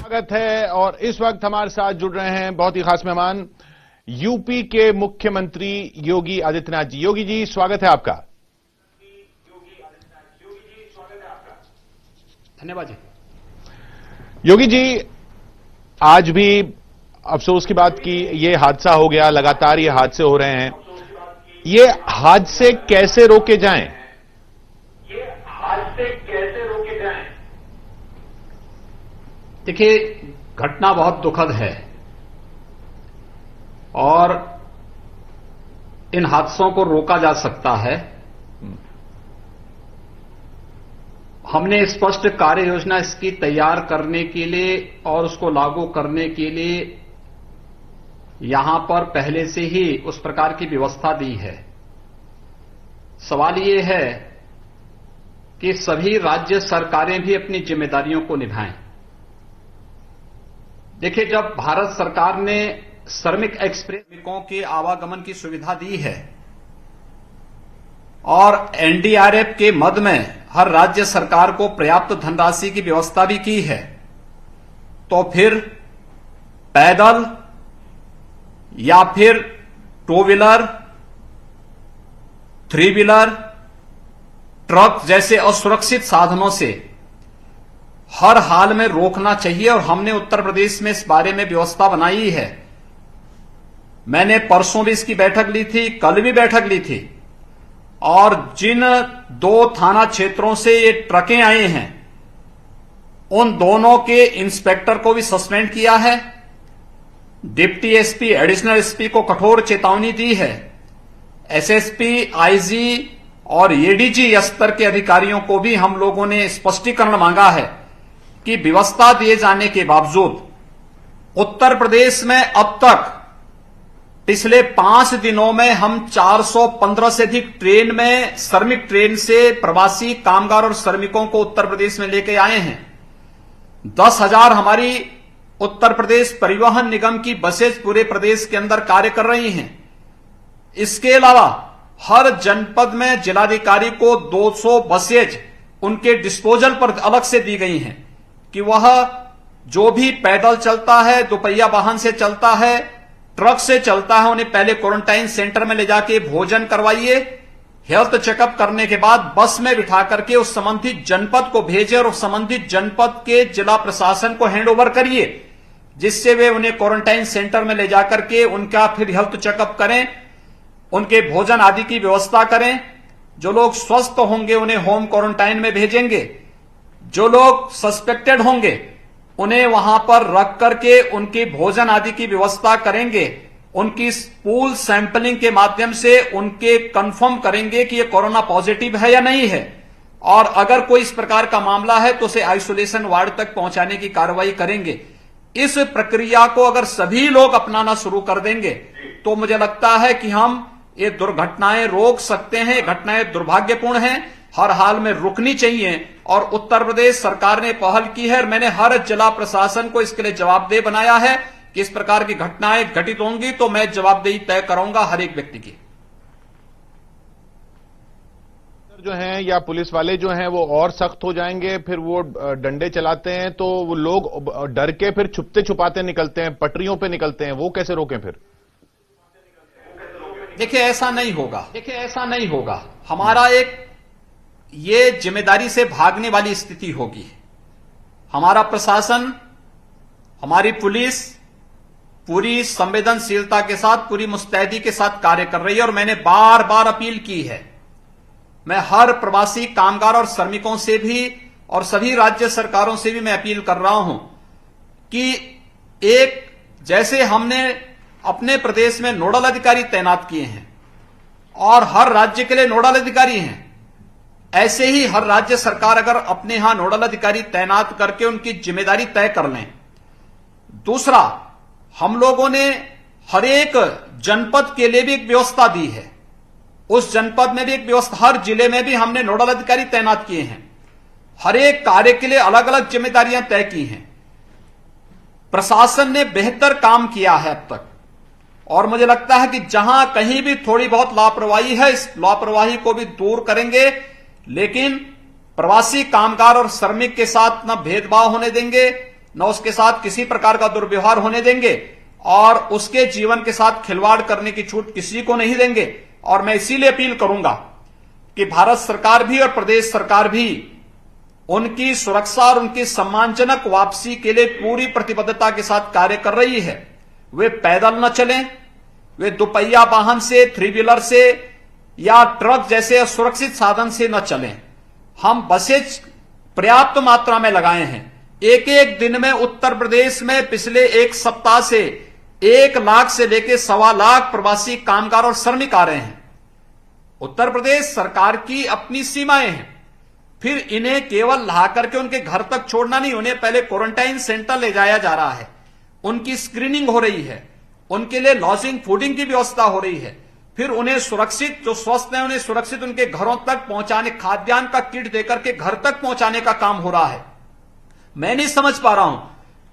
स्वागत है और इस वक्त हमारे साथ जुड़ रहे हैं बहुत ही खास मेहमान यूपी के मुख्यमंत्री योगी आदित्यनाथ जी। योगी जी स्वागत है आपका। धन्यवाद जी। योगी जी, आज भी अफसोस की बात की ये हादसा हो गया, लगातार ये हादसे हो रहे हैं। ये हादसे कैसे रोके जाएं? देखिए, घटना बहुत दुखद है और इन हादसों को रोका जा सकता है। हमने स्पष्ट कार्य योजना इसकी तैयार करने के लिए और उसको लागू करने के लिए यहां पर पहले से ही उस प्रकार की व्यवस्था दी है। सवाल ये है कि सभी राज्य सरकारें भी अपनी जिम्मेदारियों को निभाएं। देखिए, जब भारत सरकार ने श्रमिक एक्सप्रेस श्रमिकों के आवागमन की सुविधा दी है और एनडीआरएफ के मद में हर राज्य सरकार को पर्याप्त धनराशि की व्यवस्था भी की है, तो फिर पैदल या फिर two wheeler, three wheeler, truck जैसे असुरक्षित साधनों से हर हाल में रोकना चाहिए। और हमने उत्तर प्रदेश में इस बारे में व्यवस्था बनाई है। मैंने परसों भी इसकी बैठक ली थी, कल भी बैठक ली थी, और जिन दो थाना क्षेत्रों से ये ट्रकें आई हैं उन दोनों के इंस्पेक्टर को भी सस्पेंड किया है। डिप्टी एसपी, एडिशनल एसपी को कठोर चेतावनी दी है। एसएसपी, आईजी और एडीजी स्तर के अधिकारियों को भी हम लोगों ने स्पष्टीकरण मांगा है कि व्यवस्था दिए जाने के बावजूद उत्तर प्रदेश में अब तक पिछले 5 दिनों में हम 415 से अधिक ट्रेन में, श्रमिक ट्रेन से प्रवासी कामगार और श्रमिकों को उत्तर प्रदेश में लेके आए हैं। 10,000 हमारी उत्तर प्रदेश परिवहन निगम की बसेज पूरे प्रदेश के अंदर कार्य कर रही हैं। इसके अलावा हर जनपद में जिलाधिकारी को 200 बसेज उनके डिस्पोजल पर अलग से दी गई हैं कि वह जो भी पैदल चलता है, दोपहिया वाहन से चलता है, ट्रक से चलता है, उन्हें पहले क्वारंटाइन सेंटर में ले जाके भोजन करवाइए। हेल्थ चेकअप करने के बाद बस में बिठा करके उस संबंधित जनपद को भेजे और उस संबंधित जनपद के जिला प्रशासन को हैंडओवर करिए, जिससे वे उन्हें क्वारंटाइन सेंटर में ले जाकर के उनका फिर हेल्थ चेकअप करें, उनके भोजन आदि की व्यवस्था करें। जो लोग स्वस्थ होंगे उन्हें होम क्वारंटाइन में भेजेंगे। जो लोग सस्पेक्टेड होंगे उन्हें वहां पर रख करके उनके भोजन आदि की व्यवस्था करेंगे। उनकी पूल सैंपलिंग के माध्यम से उनके कंफर्म करेंगे कि ये कोरोना पॉजिटिव है या नहीं है, और अगर कोई इस प्रकार का मामला है तो उसे आइसोलेशन वार्ड तक पहुंचाने की कार्रवाई करेंगे। इस प्रक्रिया को अगर सभी लोग अपनाना शुरू कर देंगे तो मुझे लगता है कि हम ये दुर्घटनाएं रोक सकते हैं। घटनाएं दुर्भाग्यपूर्ण हैं, हर हाल में रुकनी चाहिए, और उत्तर प्रदेश सरकार ने पहल की है और मैंने हर जिला प्रशासन को इसके लिए जवाबदेह बनाया है कि इस प्रकार की घटनाएं घटित होंगी तो मैं जवाबदेही तय कराऊंगा हर एक व्यक्ति की। जो हैं या पुलिस वाले जो हैं वो और सख्त हो जाएंगे, फिर वो डंडे चलाते हैं तो वो लोग डर के फिर छुपते छुपाते निकलते हैं, पटरियों पे निकलते हैं, वो कैसे रोकें फिर? देखिए, ऐसा नहीं होगा। हमारा एक ये जिम्मेदारी से भागने वाली स्थिति होगी। हमारा प्रशासन, हमारी पुलिस पूरी संवेदनशीलता के साथ, पूरी मुस्तैदी के साथ कार्य कर रही है, और मैंने बार बार अपील की है। मैं हर प्रवासी कामगार और श्रमिकों से भी और सभी राज्य सरकारों से भी मैं अपील कर रहा हूं कि एक जैसे हमने अपने प्रदेश में नोडल अधिकारी तैनात किए हैं और हर राज्य के लिए नोडल अधिकारी हैं, ऐसे ही हर राज्य सरकार अगर अपने यहां नोडल अधिकारी तैनात करके उनकी जिम्मेदारी तय कर लें। दूसरा, हम लोगों ने हर एक जनपद के लिए भी एक व्यवस्था दी है। उस जनपद में भी एक व्यवस्था, हर जिले में भी हमने नोडल अधिकारी तैनात किए हैं। हर एक कार्य के लिए अलग अलग जिम्मेदारियां तय की हैं। प्रशासन ने बेहतर काम किया है अब तक, और मुझे लगता है कि जहां कहीं भी थोड़ी बहुत लापरवाही है, इस लापरवाही को भी दूर करेंगे। लेकिन प्रवासी कामगार और श्रमिक के साथ न भेदभाव होने देंगे, न उसके साथ किसी प्रकार का दुर्व्यवहार होने देंगे और उसके जीवन के साथ खिलवाड़ करने की छूट किसी को नहीं देंगे। और मैं इसीलिए अपील करूंगा कि भारत सरकार भी और प्रदेश सरकार भी उनकी सुरक्षा और उनकी सम्मानजनक वापसी के लिए पूरी प्रतिबद्धता के साथ कार्य कर रही है। वे पैदल न चलें, वे दोपहिया वाहन से, थ्री व्हीलर से या ट्रक जैसे सुरक्षित साधन से न चलें। हम बसेज पर्याप्त मात्रा में लगाए हैं। एक एक दिन में उत्तर प्रदेश में पिछले एक सप्ताह से 1 लाख से लेकर 1.25 लाख प्रवासी कामगार और श्रमिक आ रहे हैं। उत्तर प्रदेश सरकार की अपनी सीमाएं हैं। फिर इन्हें केवल ला करके उनके घर तक छोड़ना नहीं, उन्हें पहले क्वारंटाइन सेंटर ले जाया जा रहा है, उनकी स्क्रीनिंग हो रही है, उनके लिए लॉजिंग फूडिंग की व्यवस्था हो रही है, फिर उन्हें सुरक्षित, जो स्वस्थ हैं उन्हें सुरक्षित उनके घरों तक पहुंचाने, खाद्यान्न का किट देकर के घर तक पहुंचाने का काम हो रहा है। मैं नहीं समझ पा रहा हूं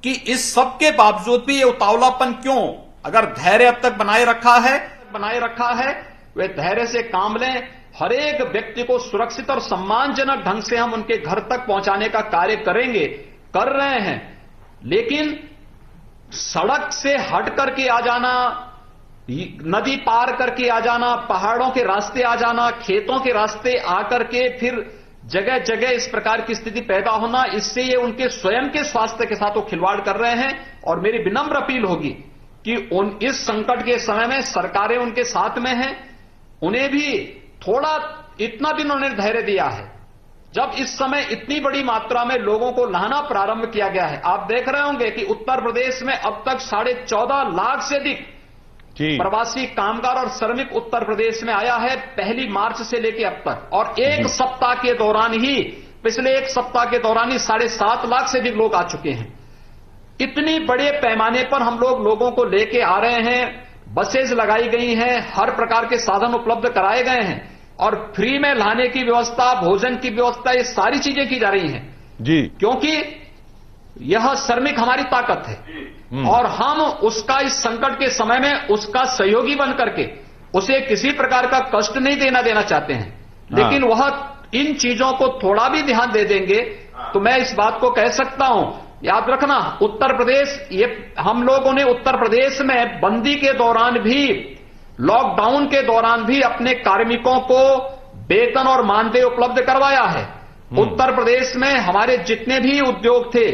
कि इस सब के बावजूद भी ये उतावलापन क्यों? अगर धैर्य अब तक बनाए रखा है वे धैर्य से काम लें। हर एक व्यक्ति को सुरक्षित और सम्मानजनक ढंग से हम उनके घर तक पहुंचाने का कार्य करेंगे, कर रहे हैं। लेकिन सड़क से हट करके आ जाना, नदी पार करके आ जाना, पहाड़ों के रास्ते आ जाना, खेतों के रास्ते आकर के फिर जगह जगह इस प्रकार की स्थिति पैदा होना, इससे ये उनके स्वयं के स्वास्थ्य के साथ वो खिलवाड़ कर रहे हैं। और मेरी विनम्र अपील होगी कि इस संकट के समय में सरकारें उनके साथ में हैं, उन्हें भी थोड़ा, इतना दिन उन्होंने धैर्य दिया है। जब इस समय इतनी बड़ी मात्रा में लोगों को लाना प्रारंभ किया गया है, आप देख रहे होंगे कि उत्तर प्रदेश में अब तक 14.5 लाख से अधिक प्रवासी कामगार और श्रमिक उत्तर प्रदेश में आया है 1 मार्च से लेकर अब तक। और एक सप्ताह के दौरान ही, पिछले एक सप्ताह के दौरान ही 7.5 लाख से अधिक लोग आ चुके हैं। इतनी बड़े पैमाने पर हम लोगों को लेके आ रहे हैं। बसेज लगाई गई हैं, हर प्रकार के साधन उपलब्ध कराए गए हैं और फ्री में लाने की व्यवस्था, भोजन की व्यवस्था, ये सारी चीजें की जा रही हैं जी, क्योंकि यह श्रमिक हमारी ताकत है और हम उसका इस संकट के समय में उसका सहयोगी बन करके उसे किसी प्रकार का कष्ट नहीं देना चाहते हैं। लेकिन वह इन चीजों को थोड़ा भी ध्यान दे देंगे तो मैं इस बात को कह सकता हूं, याद रखना, उत्तर प्रदेश, ये हम लोगों ने उत्तर प्रदेश में बंदी के दौरान भी, लॉकडाउन के दौरान भी अपने कार्मिकों को वेतन और मानदेय उपलब्ध करवाया है। उत्तर प्रदेश में हमारे जितने भी उद्योग थे,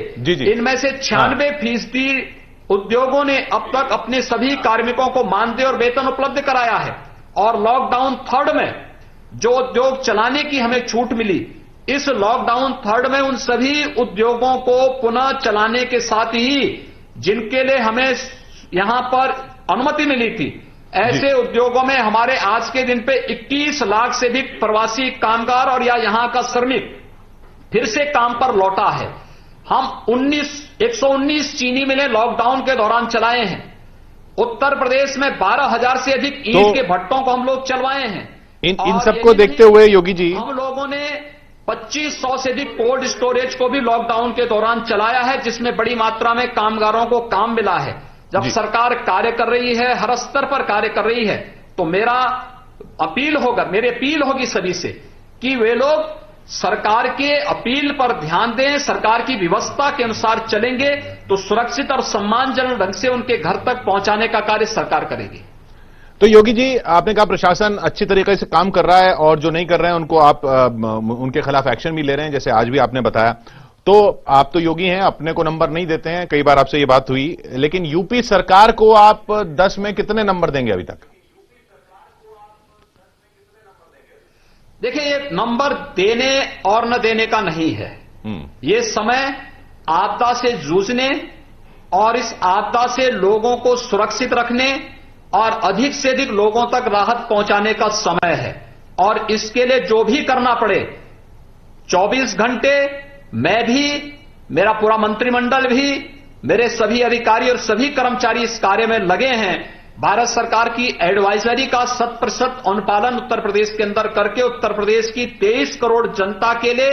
इनमें से 96% उद्योगों ने अब तक अपने सभी कार्मिकों को मानदेय और वेतन उपलब्ध कराया है। और लॉकडाउन 3rd में जो उद्योग चलाने की हमें छूट मिली, इस लॉकडाउन 3rd में उन सभी उद्योगों को पुनः चलाने के साथ ही जिनके लिए हमें यहां पर अनुमति मिली थी, ऐसे उद्योगों में हमारे आज के दिन पे 21 लाख से भी प्रवासी कामगार और या यहां का श्रमिक फिर से काम पर लौटा है। हम 119 चीनी मिलें लॉकडाउन के दौरान चलाए हैं। उत्तर प्रदेश में 12,000 से अधिक ईंट के भट्टों को हम लोग चलवाए हैं। इन सबको देखते हुए योगी जी, हम लोगों ने 2500 से अधिक कोल्ड स्टोरेज को भी लॉकडाउन के दौरान चलाया है, जिसमें बड़ी मात्रा में कामगारों को काम मिला है। जब सरकार कार्य कर रही है, हर स्तर पर कार्य कर रही है, तो मेरी अपील होगी सभी से कि वे लोग सरकार के अपील पर ध्यान दें, सरकार की व्यवस्था के अनुसार चलेंगे तो सुरक्षित और सम्मानजनक ढंग से उनके घर तक पहुंचाने का कार्य सरकार करेगी। तो योगी जी, आपने कहा प्रशासन अच्छी तरीके से काम कर रहा है और जो नहीं कर रहे हैं उनको आप उनके खिलाफ एक्शन भी ले रहे हैं, जैसे आज भी आपने बताया। तो आप तो योगी हैं, अपने को नंबर नहीं देते हैं, कई बार आपसे ये बात हुई, लेकिन यूपी सरकार को आप 10 में कितने नंबर देंगे अभी तक? देखिए, ये नंबर देने और न देने का नहीं है। ये समय आपदा से जूझने और इस आपदा से लोगों को सुरक्षित रखने और अधिक से अधिक लोगों तक राहत पहुंचाने का समय है। और इसके लिए जो भी करना पड़े, 24 घंटे मैं भी, मेरा पूरा मंत्रिमंडल भी, मेरे सभी अधिकारी और सभी कर्मचारी इस कार्य में लगे हैं। भारत सरकार की एडवाइजरी का 100% अनुपालन उत्तर प्रदेश के अंदर करके उत्तर प्रदेश की 23 करोड़ जनता के लिए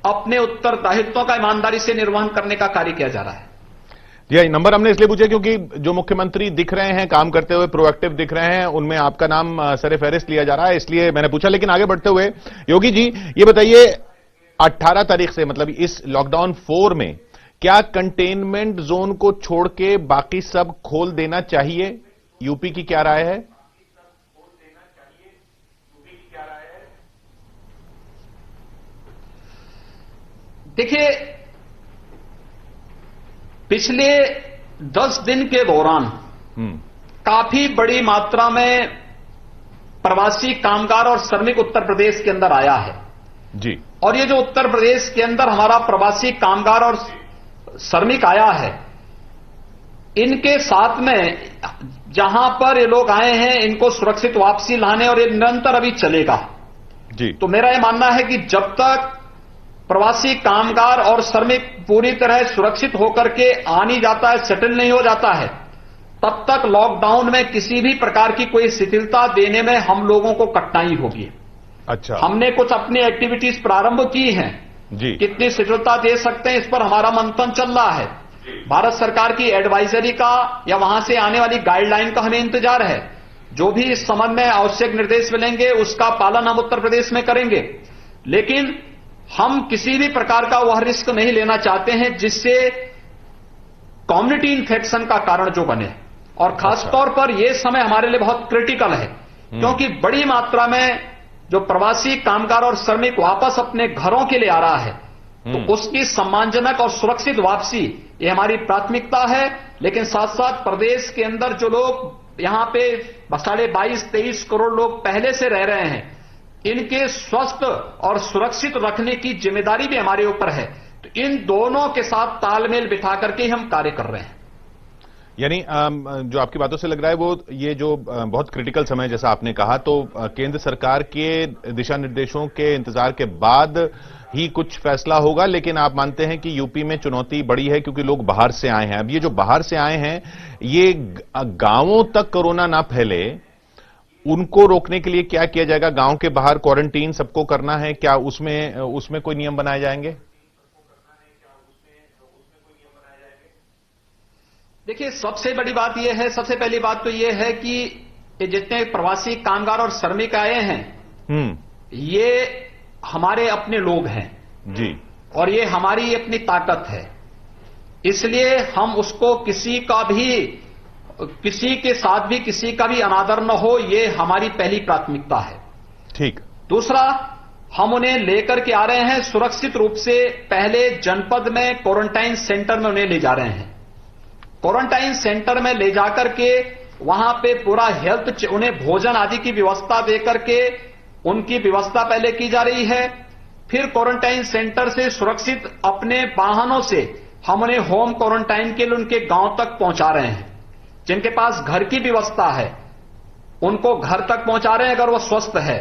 अपने उत्तरदायित्वों का ईमानदारी से निर्वहन करने का कार्य किया जा रहा है। जी, नंबर हमने इसलिए पूछा क्योंकि जो मुख्यमंत्री दिख रहे हैं काम करते हुए, प्रोएक्टिव दिख रहे हैं, उनमें आपका नाम सर-ए-फहरिस्त लिया जा रहा है, इसलिए मैंने पूछा। लेकिन आगे बढ़ते हुए योगी जी, ये बताइए 18 तारीख से, मतलब इस लॉकडाउन 4 में क्या कंटेनमेंट जोन को छोड़ के बाकी सब खोल देना चाहिए? यूपी की क्या राय है? देखिए, पिछले 10 दिन के दौरान काफी बड़ी मात्रा में प्रवासी कामगार और श्रमिक उत्तर प्रदेश के अंदर आया है जी। और ये जो उत्तर प्रदेश के अंदर हमारा प्रवासी कामगार और श्रमिक आया है, इनके साथ में जहां पर ये लोग आए हैं इनको सुरक्षित वापसी लाने, और ये निरंतर अभी चलेगा जी। तो मेरा ये मानना है कि जब तक प्रवासी कामगार और श्रमिक पूरी तरह सुरक्षित होकर के आ नहीं जाता है, सेटल नहीं हो जाता है, तब तक लॉकडाउन में किसी भी प्रकार की कोई शिथिलता देने में हम लोगों को कठिनाई होगी। अच्छा, हमने कुछ अपनी एक्टिविटीज प्रारंभ की हैं जी। कितनी शिथिलता दे सकते हैं इस पर हमारा मंथन चल रहा है। भारत सरकार की एडवाइजरी का या वहां से आने वाली गाइडलाइन का हमें इंतजार है। जो भी इस संबंध में आवश्यक निर्देश मिलेंगे उसका पालन हम उत्तर प्रदेश में करेंगे, लेकिन हम किसी भी प्रकार का वह रिस्क नहीं लेना चाहते हैं जिससे कम्युनिटी इन्फेक्शन का कारण जो बने। और खासतौर पर यह समय हमारे लिए बहुत क्रिटिकल है, क्योंकि बड़ी मात्रा में जो प्रवासी कामगार और श्रमिक वापस अपने घरों के लिए आ रहा है, तो उसकी सम्मानजनक और सुरक्षित वापसी ये हमारी प्राथमिकता है। लेकिन साथ साथ प्रदेश के अंदर जो लोग यहां पे 22-23 करोड़ लोग पहले से रह रहे हैं, इनके स्वस्थ और सुरक्षित रखने की जिम्मेदारी भी हमारे ऊपर है। तो इन दोनों के साथ तालमेल बिठा करके हम कार्य कर रहे हैं। यानी जो आपकी बातों से लग रहा है वो ये जो बहुत क्रिटिकल समय जैसा आपने कहा, तो केंद्र सरकार के दिशा निर्देशों के इंतजार के बाद ही कुछ फैसला होगा, लेकिन आप मानते हैं कि यूपी में चुनौती बड़ी है क्योंकि लोग बाहर से आए हैं। अब ये जो बाहर से आए हैं, ये गांवों तक कोरोना ना फैले, उनको रोकने के लिए क्या किया जाएगा? गांव के बाहर क्वारंटीन सबको करना है क्या? उसमें कोई नियम बनाए जाएंगे? देखिए, सबसे बड़ी बात यह है, सबसे पहली बात तो यह है कि ये जितने प्रवासी कामगार और श्रमिक आए हैं, ये हमारे अपने लोग हैं जी, और ये हमारी अपनी ताकत है। इसलिए हम उसको किसी के साथ भी किसी का भी अनादर न हो, ये हमारी पहली प्राथमिकता है। ठीक। दूसरा, हम उन्हें लेकर के आ रहे हैं सुरक्षित रूप से। पहले जनपद में क्वारंटाइन सेंटर में उन्हें ले जा रहे हैं। क्वारंटाइन सेंटर में ले जाकर के वहां पे पूरा हेल्थ, उन्हें भोजन आदि की व्यवस्था देकर के उनकी व्यवस्था पहले की जा रही है। फिर क्वारंटाइन सेंटर से सुरक्षित अपने वाहनों से हम उन्हें होम क्वारंटाइन के लिए उनके गांव तक पहुंचा रहे हैं। जिनके पास घर की व्यवस्था है उनको घर तक पहुंचा रहे हैं अगर वो स्वस्थ है।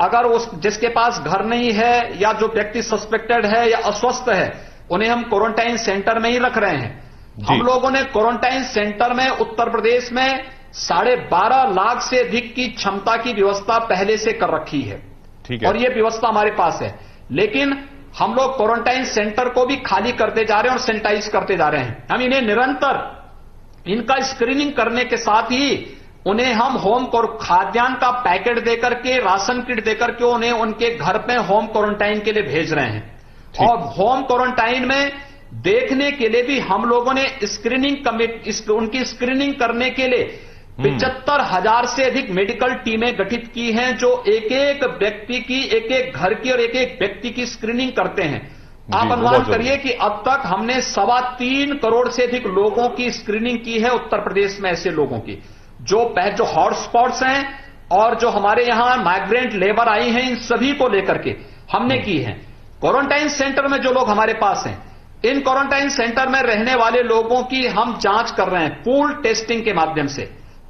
अगर जिसके पास घर नहीं है या जो व्यक्ति सस्पेक्टेड है या अस्वस्थ है, उन्हें हम क्वारंटाइन सेंटर में ही रख रहे हैं। हम लोगों ने क्वारंटाइन सेंटर में उत्तर प्रदेश में 12.5 लाख से अधिक की क्षमता की व्यवस्था पहले से कर रखी है। ठीक है। और यह व्यवस्था हमारे पास है, लेकिन हम लोग क्वारंटाइन सेंटर को भी खाली करते जा रहे हैं और सैनिटाइज करते जा रहे हैं। हम इन्हें निरंतर इनका स्क्रीनिंग करने के साथ ही उन्हें हम खाद्यान्न का पैकेट देकर के, राशन किट देकर के उन्हें उनके घर पे होम क्वारंटाइन के लिए भेज रहे हैं। और होम क्वारंटाइन में देखने के लिए भी हम लोगों ने उनकी स्क्रीनिंग करने के लिए 75,000 से अधिक मेडिकल टीमें गठित की हैं, जो एक एक व्यक्ति की, एक एक घर की और एक एक व्यक्ति की स्क्रीनिंग करते हैं। आप अनुमान करिए कि अब तक हमने 3.25 करोड़ से अधिक लोगों की स्क्रीनिंग की है उत्तर प्रदेश में, ऐसे लोगों की जो हॉटस्पॉट्स हैं और जो हमारे यहां माइग्रेंट लेबर आई हैं, इन सभी को लेकर के हमने की है। क्वारंटाइन सेंटर में जो लोग हमारे पास हैं, इन क्वारंटाइन सेंटर में रहने वाले लोगों की हम जांच कर रहे हैं पूल टेस्टिंग के माध्यम से।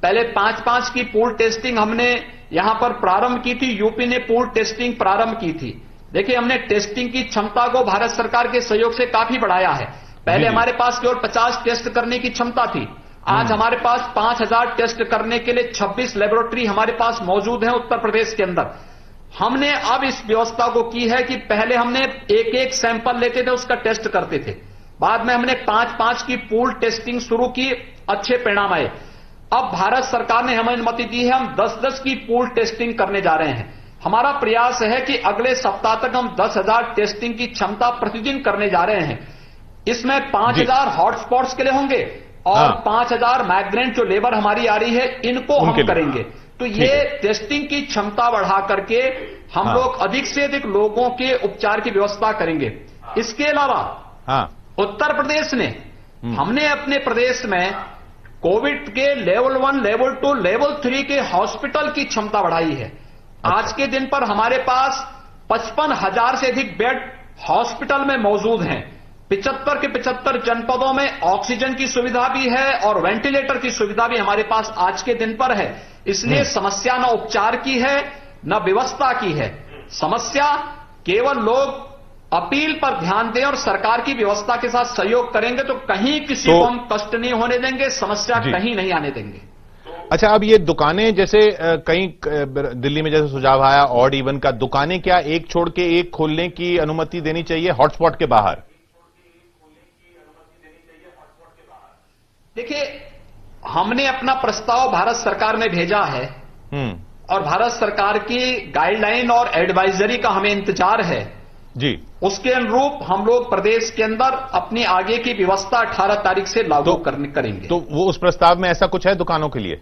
पहले 5-5 की पूल टेस्टिंग हमने यहां पर प्रारंभ की थी, यूपी ने पूल टेस्टिंग प्रारंभ की थी। देखिए, हमने टेस्टिंग की क्षमता को भारत सरकार के सहयोग से काफी बढ़ाया है। पहले हमारे पास केवल 50 टेस्ट करने की क्षमता थी, आज हमारे पास 5,000 टेस्ट करने के लिए 26 लेबोरेटरी हमारे पास मौजूद है उत्तर प्रदेश के अंदर। हमने अब इस व्यवस्था को की है कि पहले हमने एक एक सैंपल लेते थे, उसका टेस्ट करते थे। बाद में हमने 5-5 की पूल टेस्टिंग शुरू की, अच्छे परिणाम आए। अब भारत सरकार ने हमें अनुमति दी है, हम 10-10 की पूल टेस्टिंग करने जा रहे हैं। हमारा प्रयास है कि अगले सप्ताह तक हम 10,000 टेस्टिंग की क्षमता प्रतिदिन करने जा रहे हैं। इसमें 5,000 हॉटस्पॉट्स के लिए होंगे और हाँ। 5,000 माइग्रेंट जो लेबर हमारी आ रही है इनको हम करेंगे। तो ये टेस्टिंग की क्षमता बढ़ा करके हम लोग अधिक से अधिक लोगों के उपचार की व्यवस्था करेंगे। इसके अलावा उत्तर प्रदेश ने हमने अपने प्रदेश में कोविड के लेवल 1, लेवल 2, लेवल 3 के हॉस्पिटल की क्षमता बढ़ाई है। आज के दिन पर हमारे पास 55,000 से अधिक बेड हॉस्पिटल में मौजूद हैं। 75 के 75 जनपदों में ऑक्सीजन की सुविधा भी है और वेंटिलेटर की सुविधा भी हमारे पास आज के दिन पर है। इसलिए समस्या न उपचार की है न व्यवस्था की है। समस्या केवल लोग अपील पर ध्यान दें और सरकार की व्यवस्था के साथ सहयोग करेंगे तो कहीं किसी को हम कष्ट नहीं होने देंगे, समस्या कहीं नहीं आने देंगे। अच्छा, अब ये दुकानें जैसे कहीं दिल्ली में जैसे सुझाव आया ऑड इवन का, दुकानें क्या एक छोड़ के एक खोलने की अनुमति देनी चाहिए हॉटस्पॉट के बाहर? देखिए, हमने अपना प्रस्ताव भारत सरकार में भेजा है और भारत सरकार की गाइडलाइन और एडवाइजरी का हमें इंतजार है जी। उसके अनुरूप हम लोग प्रदेश के अंदर अपनी आगे की व्यवस्था 18 तारीख से लागू करेंगे। तो वो उस प्रस्ताव में ऐसा कुछ है दुकानों के लिए?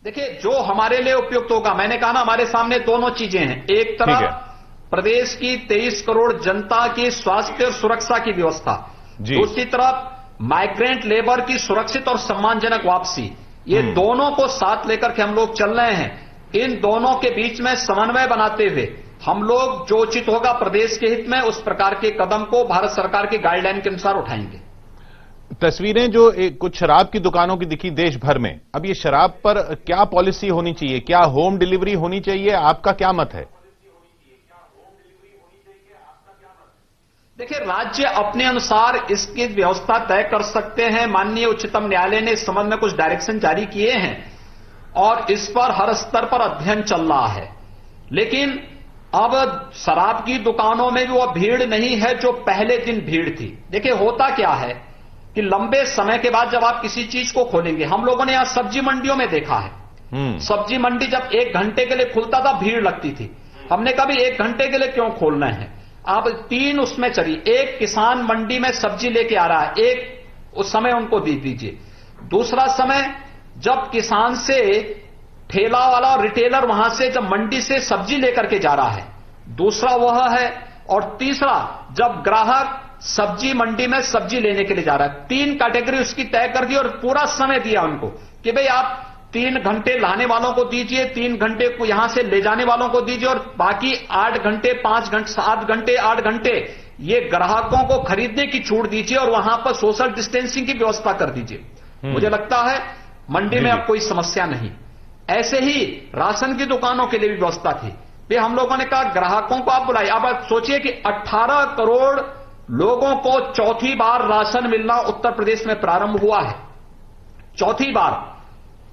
देखिए, जो हमारे लिए उपयुक्त होगा, मैंने कहा ना हमारे सामने दोनों चीजें हैं। एक तरफ प्रदेश की 23 करोड़ जनता की स्वास्थ्य और सुरक्षा की व्यवस्था, दूसरी तरफ माइग्रेंट लेबर की सुरक्षित और सम्मानजनक वापसी, ये दोनों को साथ लेकर के हम लोग चल रहे हैं। इन दोनों के बीच में समन्वय बनाते हुए हम लोग जो उचित होगा प्रदेश के हित में उस प्रकार के कदम को भारत सरकार की गाइडलाइन के अनुसार उठाएंगे। तस्वीरें जो कुछ शराब की दुकानों की दिखी देश भर में, अब ये शराब पर क्या पॉलिसी होनी चाहिए? क्या होम डिलीवरी होनी चाहिए? आपका क्या मत है? देखिए, राज्य अपने अनुसार इसकी व्यवस्था तय कर सकते हैं। माननीय उच्चतम न्यायालय ने इस संबंध में कुछ डायरेक्शन जारी किए हैं और इस पर हर स्तर पर अध्ययन चल रहा है। लेकिन अब शराब की दुकानों में भी वो भीड़ नहीं है जो पहले दिन भीड़ थी। देखिए, होता क्या है कि लंबे समय के बाद जब आप किसी चीज को खोलेंगे, हम लोगों ने यहां सब्जी मंडियों में देखा है, सब्जी मंडी जब 1 घंटे के लिए खुलता था भीड़ लगती थी। हमने कहा भी 1 घंटे के लिए क्यों खोलना है? आप 3 उसमें चलिए, एक किसान मंडी में सब्जी लेके आ रहा है, एक उस समय उनको दे दीजिए। दूसरा समय जब किसान से ठेला वाला और रिटेलर वहां से जब मंडी से सब्जी लेकर के जा रहा है, दूसरा वह है। और तीसरा जब ग्राहक सब्जी मंडी में सब्जी लेने के लिए जा रहा है। 3 कैटेगरी उसकी तय कर दी और पूरा समय दिया उनको कि भाई आप 3 घंटे लाने वालों को दीजिए, 3 घंटे को यहां से ले जाने वालों को दीजिए और बाकी 8 घंटे, 5 घंटे, 7 घंटे, 8 घंटे ये ग्राहकों को खरीदने की छूट दीजिए और वहां पर सोशल डिस्टेंसिंग की व्यवस्था कर दीजिए। मुझे लगता है मंडी में अब कोई समस्या नहीं। ऐसे ही राशन की दुकानों के लिए भी व्यवस्था थी। फिर हम लोगों ने कहा ग्राहकों को आप बुलाइए। अब आप सोचिए कि 18 करोड़ लोगों को चौथी बार राशन मिलना उत्तर प्रदेश में प्रारंभ हुआ है। चौथी बार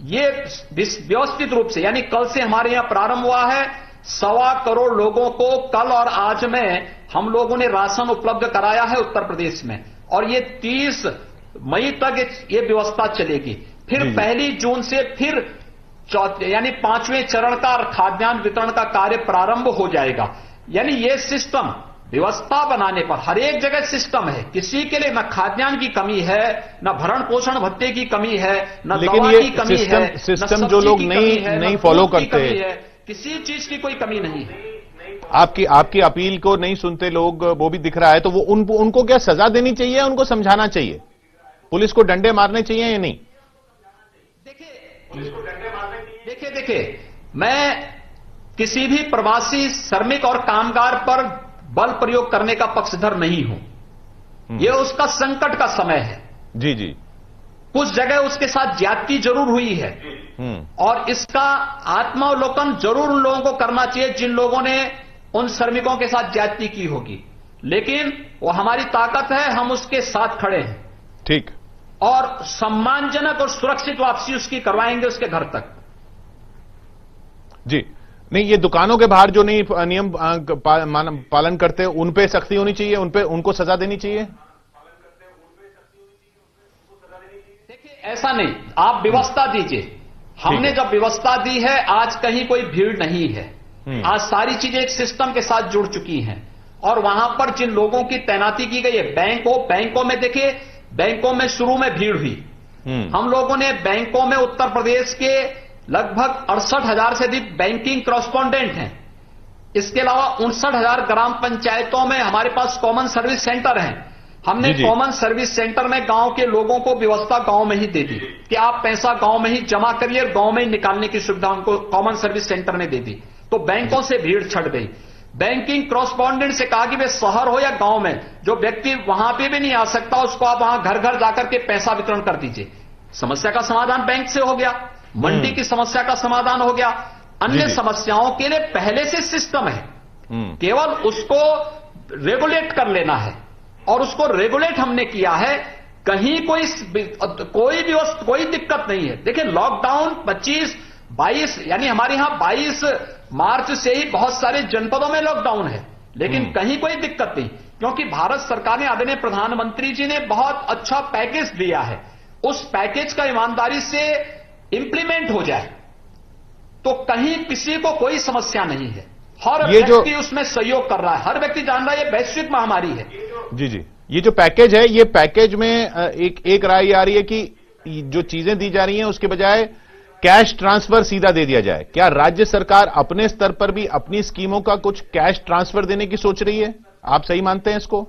ये व्यवस्थित रूप से, यानी कल से हमारे यहां प्रारंभ हुआ है। 1.25 करोड़ लोगों को कल और आज में हम लोगों ने राशन उपलब्ध कराया है उत्तर प्रदेश में और ये 30 मई तक ये व्यवस्था चलेगी। फिर 1 जून से फिर यानी 5वें चरण का खाद्यान्न वितरण का कार्य प्रारंभ हो जाएगा। यानी ये सिस्टम व्यवस्था बनाने पर हर एक जगह सिस्टम है। किसी के लिए न खाद्यान्न की कमी है, न भरण पोषण भत्ते की कमी है, न दवा की कमी है, सिस्टम जो लोग नहीं फॉलो करते हैं, किसी चीज की कोई कमी नहीं है। आपकी अपील को नहीं सुनते लोग, वो भी दिख रहा है। तो वो उनको क्या सजा देनी चाहिए? उनको समझाना चाहिए? पुलिस को डंडे मारने चाहिए या नहीं? देखिए, मैं किसी भी प्रवासी श्रमिक और कामगार पर बल प्रयोग करने का पक्षधर नहीं हूं। यह उसका संकट का समय है। जी। कुछ जगह उसके साथ ज्यादती जरूर हुई है और इसका आत्मावलोकन जरूर उन लोगों को करना चाहिए जिन लोगों ने उन श्रमिकों के साथ ज्यादती की होगी। लेकिन वो हमारी ताकत है, हम उसके साथ खड़े हैं। ठीक। और सम्मानजनक और सुरक्षित वापसी उसकी करवाएंगे उसके घर तक। जी नहीं, ये दुकानों के बाहर जो नहीं नियम पालन करते उन पे सख्ती होनी चाहिए, उनको सजा देनी चाहिए। देखिए, ऐसा नहीं, आप व्यवस्था दीजिए। हमने जब व्यवस्था दी है, आज कहीं कोई भीड़ नहीं है। आज सारी चीजें एक सिस्टम के साथ जुड़ चुकी हैं। और वहां पर जिन लोगों की तैनाती की गई है, बैंकों में देखिए, बैंकों में शुरू में भीड़ हुई। हम लोगों ने बैंकों में उत्तर प्रदेश के लगभग 68,000 से अधिक बैंकिंग कॉरेस्पॉन्डेंट हैं। इसके अलावा 59,000 ग्राम पंचायतों में हमारे पास कॉमन सर्विस सेंटर हैं। हमने कॉमन सर्विस सेंटर में गांव के लोगों को व्यवस्था गांव में ही दे दी कि आप पैसा गांव में ही जमा करिए, गांव में ही निकालने की सुविधा उनको कॉमन सर्विस सेंटर ने दे दी। तो बैंकों से भीड़ छट गई। बैंकिंग कॉरेस्पॉन्डेंट से कहा कि वे शहर हो या गांव में, जो व्यक्ति वहां पे भी नहीं आ सकता उसको आप वहां घर घर जाकर के पैसा वितरण कर दीजिए। समस्या का समाधान बैंक से हो गया। मंडी की समस्या का समाधान हो गया। अन्य समस्याओं के लिए पहले से सिस्टम है, केवल उसको रेगुलेट कर लेना है और उसको रेगुलेट हमने किया है। कहीं कोई दिक्कत नहीं है। देखिए, लॉकडाउन 25-22 यानी हमारे यहां 22 मार्च से ही बहुत सारे जनपदों में लॉकडाउन है, लेकिन कहीं कोई दिक्कत नहीं, क्योंकि भारत सरकार ने, आदरणीय प्रधानमंत्री जी ने बहुत अच्छा पैकेज दिया है। उस पैकेज का ईमानदारी से इंप्लीमेंट हो जाए तो कहीं किसी को कोई समस्या नहीं है। हर व्यक्ति उसमें सहयोग कर रहा है। हर व्यक्ति जान रहा है ये वैश्विक महामारी है। जी जी, ये जो पैकेज है, ये पैकेज में एक राय आ रही है कि जो चीजें दी जा रही हैं उसके बजाय कैश ट्रांसफर सीधा दे दिया जाए। क्या राज्य सरकार अपने स्तर पर भी अपनी स्कीमों का कुछ कैश ट्रांसफर देने की सोच रही है? आप सही मानते हैं इसको?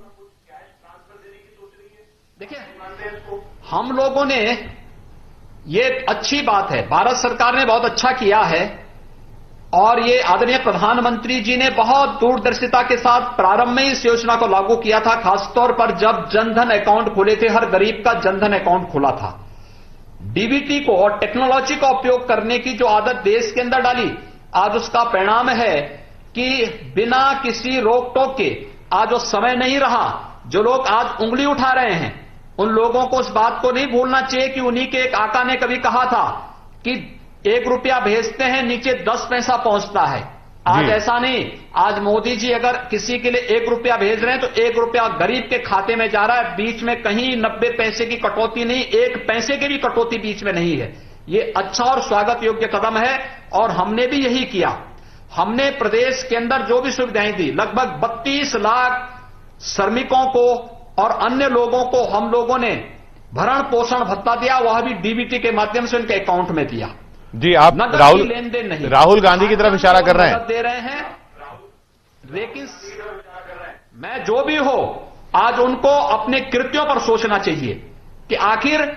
देखिए, हम लोगों ने, ये अच्छी बात है, भारत सरकार ने बहुत अच्छा किया है और ये आदरणीय प्रधानमंत्री जी ने बहुत दूरदर्शिता के साथ प्रारंभ में इस योजना को लागू किया था। खासतौर पर जब जनधन अकाउंट खोले थे, हर गरीब का जनधन अकाउंट खोला था। डीबीटी को और टेक्नोलॉजी का उपयोग करने की जो आदत देश के अंदर डाली, आज उसका परिणाम है कि बिना किसी रोक टोक के आज वो समय नहीं रहा। जो लोग आज उंगली उठा रहे हैं, उन लोगों को उस बात को नहीं भूलना चाहिए कि उन्हीं के एक आका ने कभी कहा था कि 1 रुपया भेजते हैं, नीचे 10 पैसा पहुंचता है। आज ऐसा नहीं। आज मोदी जी अगर किसी के लिए 1 रुपया भेज रहे हैं तो 1 रुपया गरीब के खाते में जा रहा है। बीच में कहीं 90 पैसे की कटौती नहीं, 1 पैसे की भी कटौती बीच में नहीं है। ये अच्छा और स्वागत योग्य कदम है और हमने भी यही किया। हमने प्रदेश के अंदर जो भी सुविधाएं दी, लगभग 32 लाख श्रमिकों को और अन्य लोगों को हम लोगों ने भरण पोषण भत्ता दिया, वह भी डीबीटी के माध्यम से उनके अकाउंट में दिया। जी, आप लेन देन नहीं, राहुल गांधी की तरफ इशारा कर रहे हैं। दे रहे हैं, लेकिन मैं जो भी हो, आज उनको अपने कृत्यों पर सोचना चाहिए कि आखिर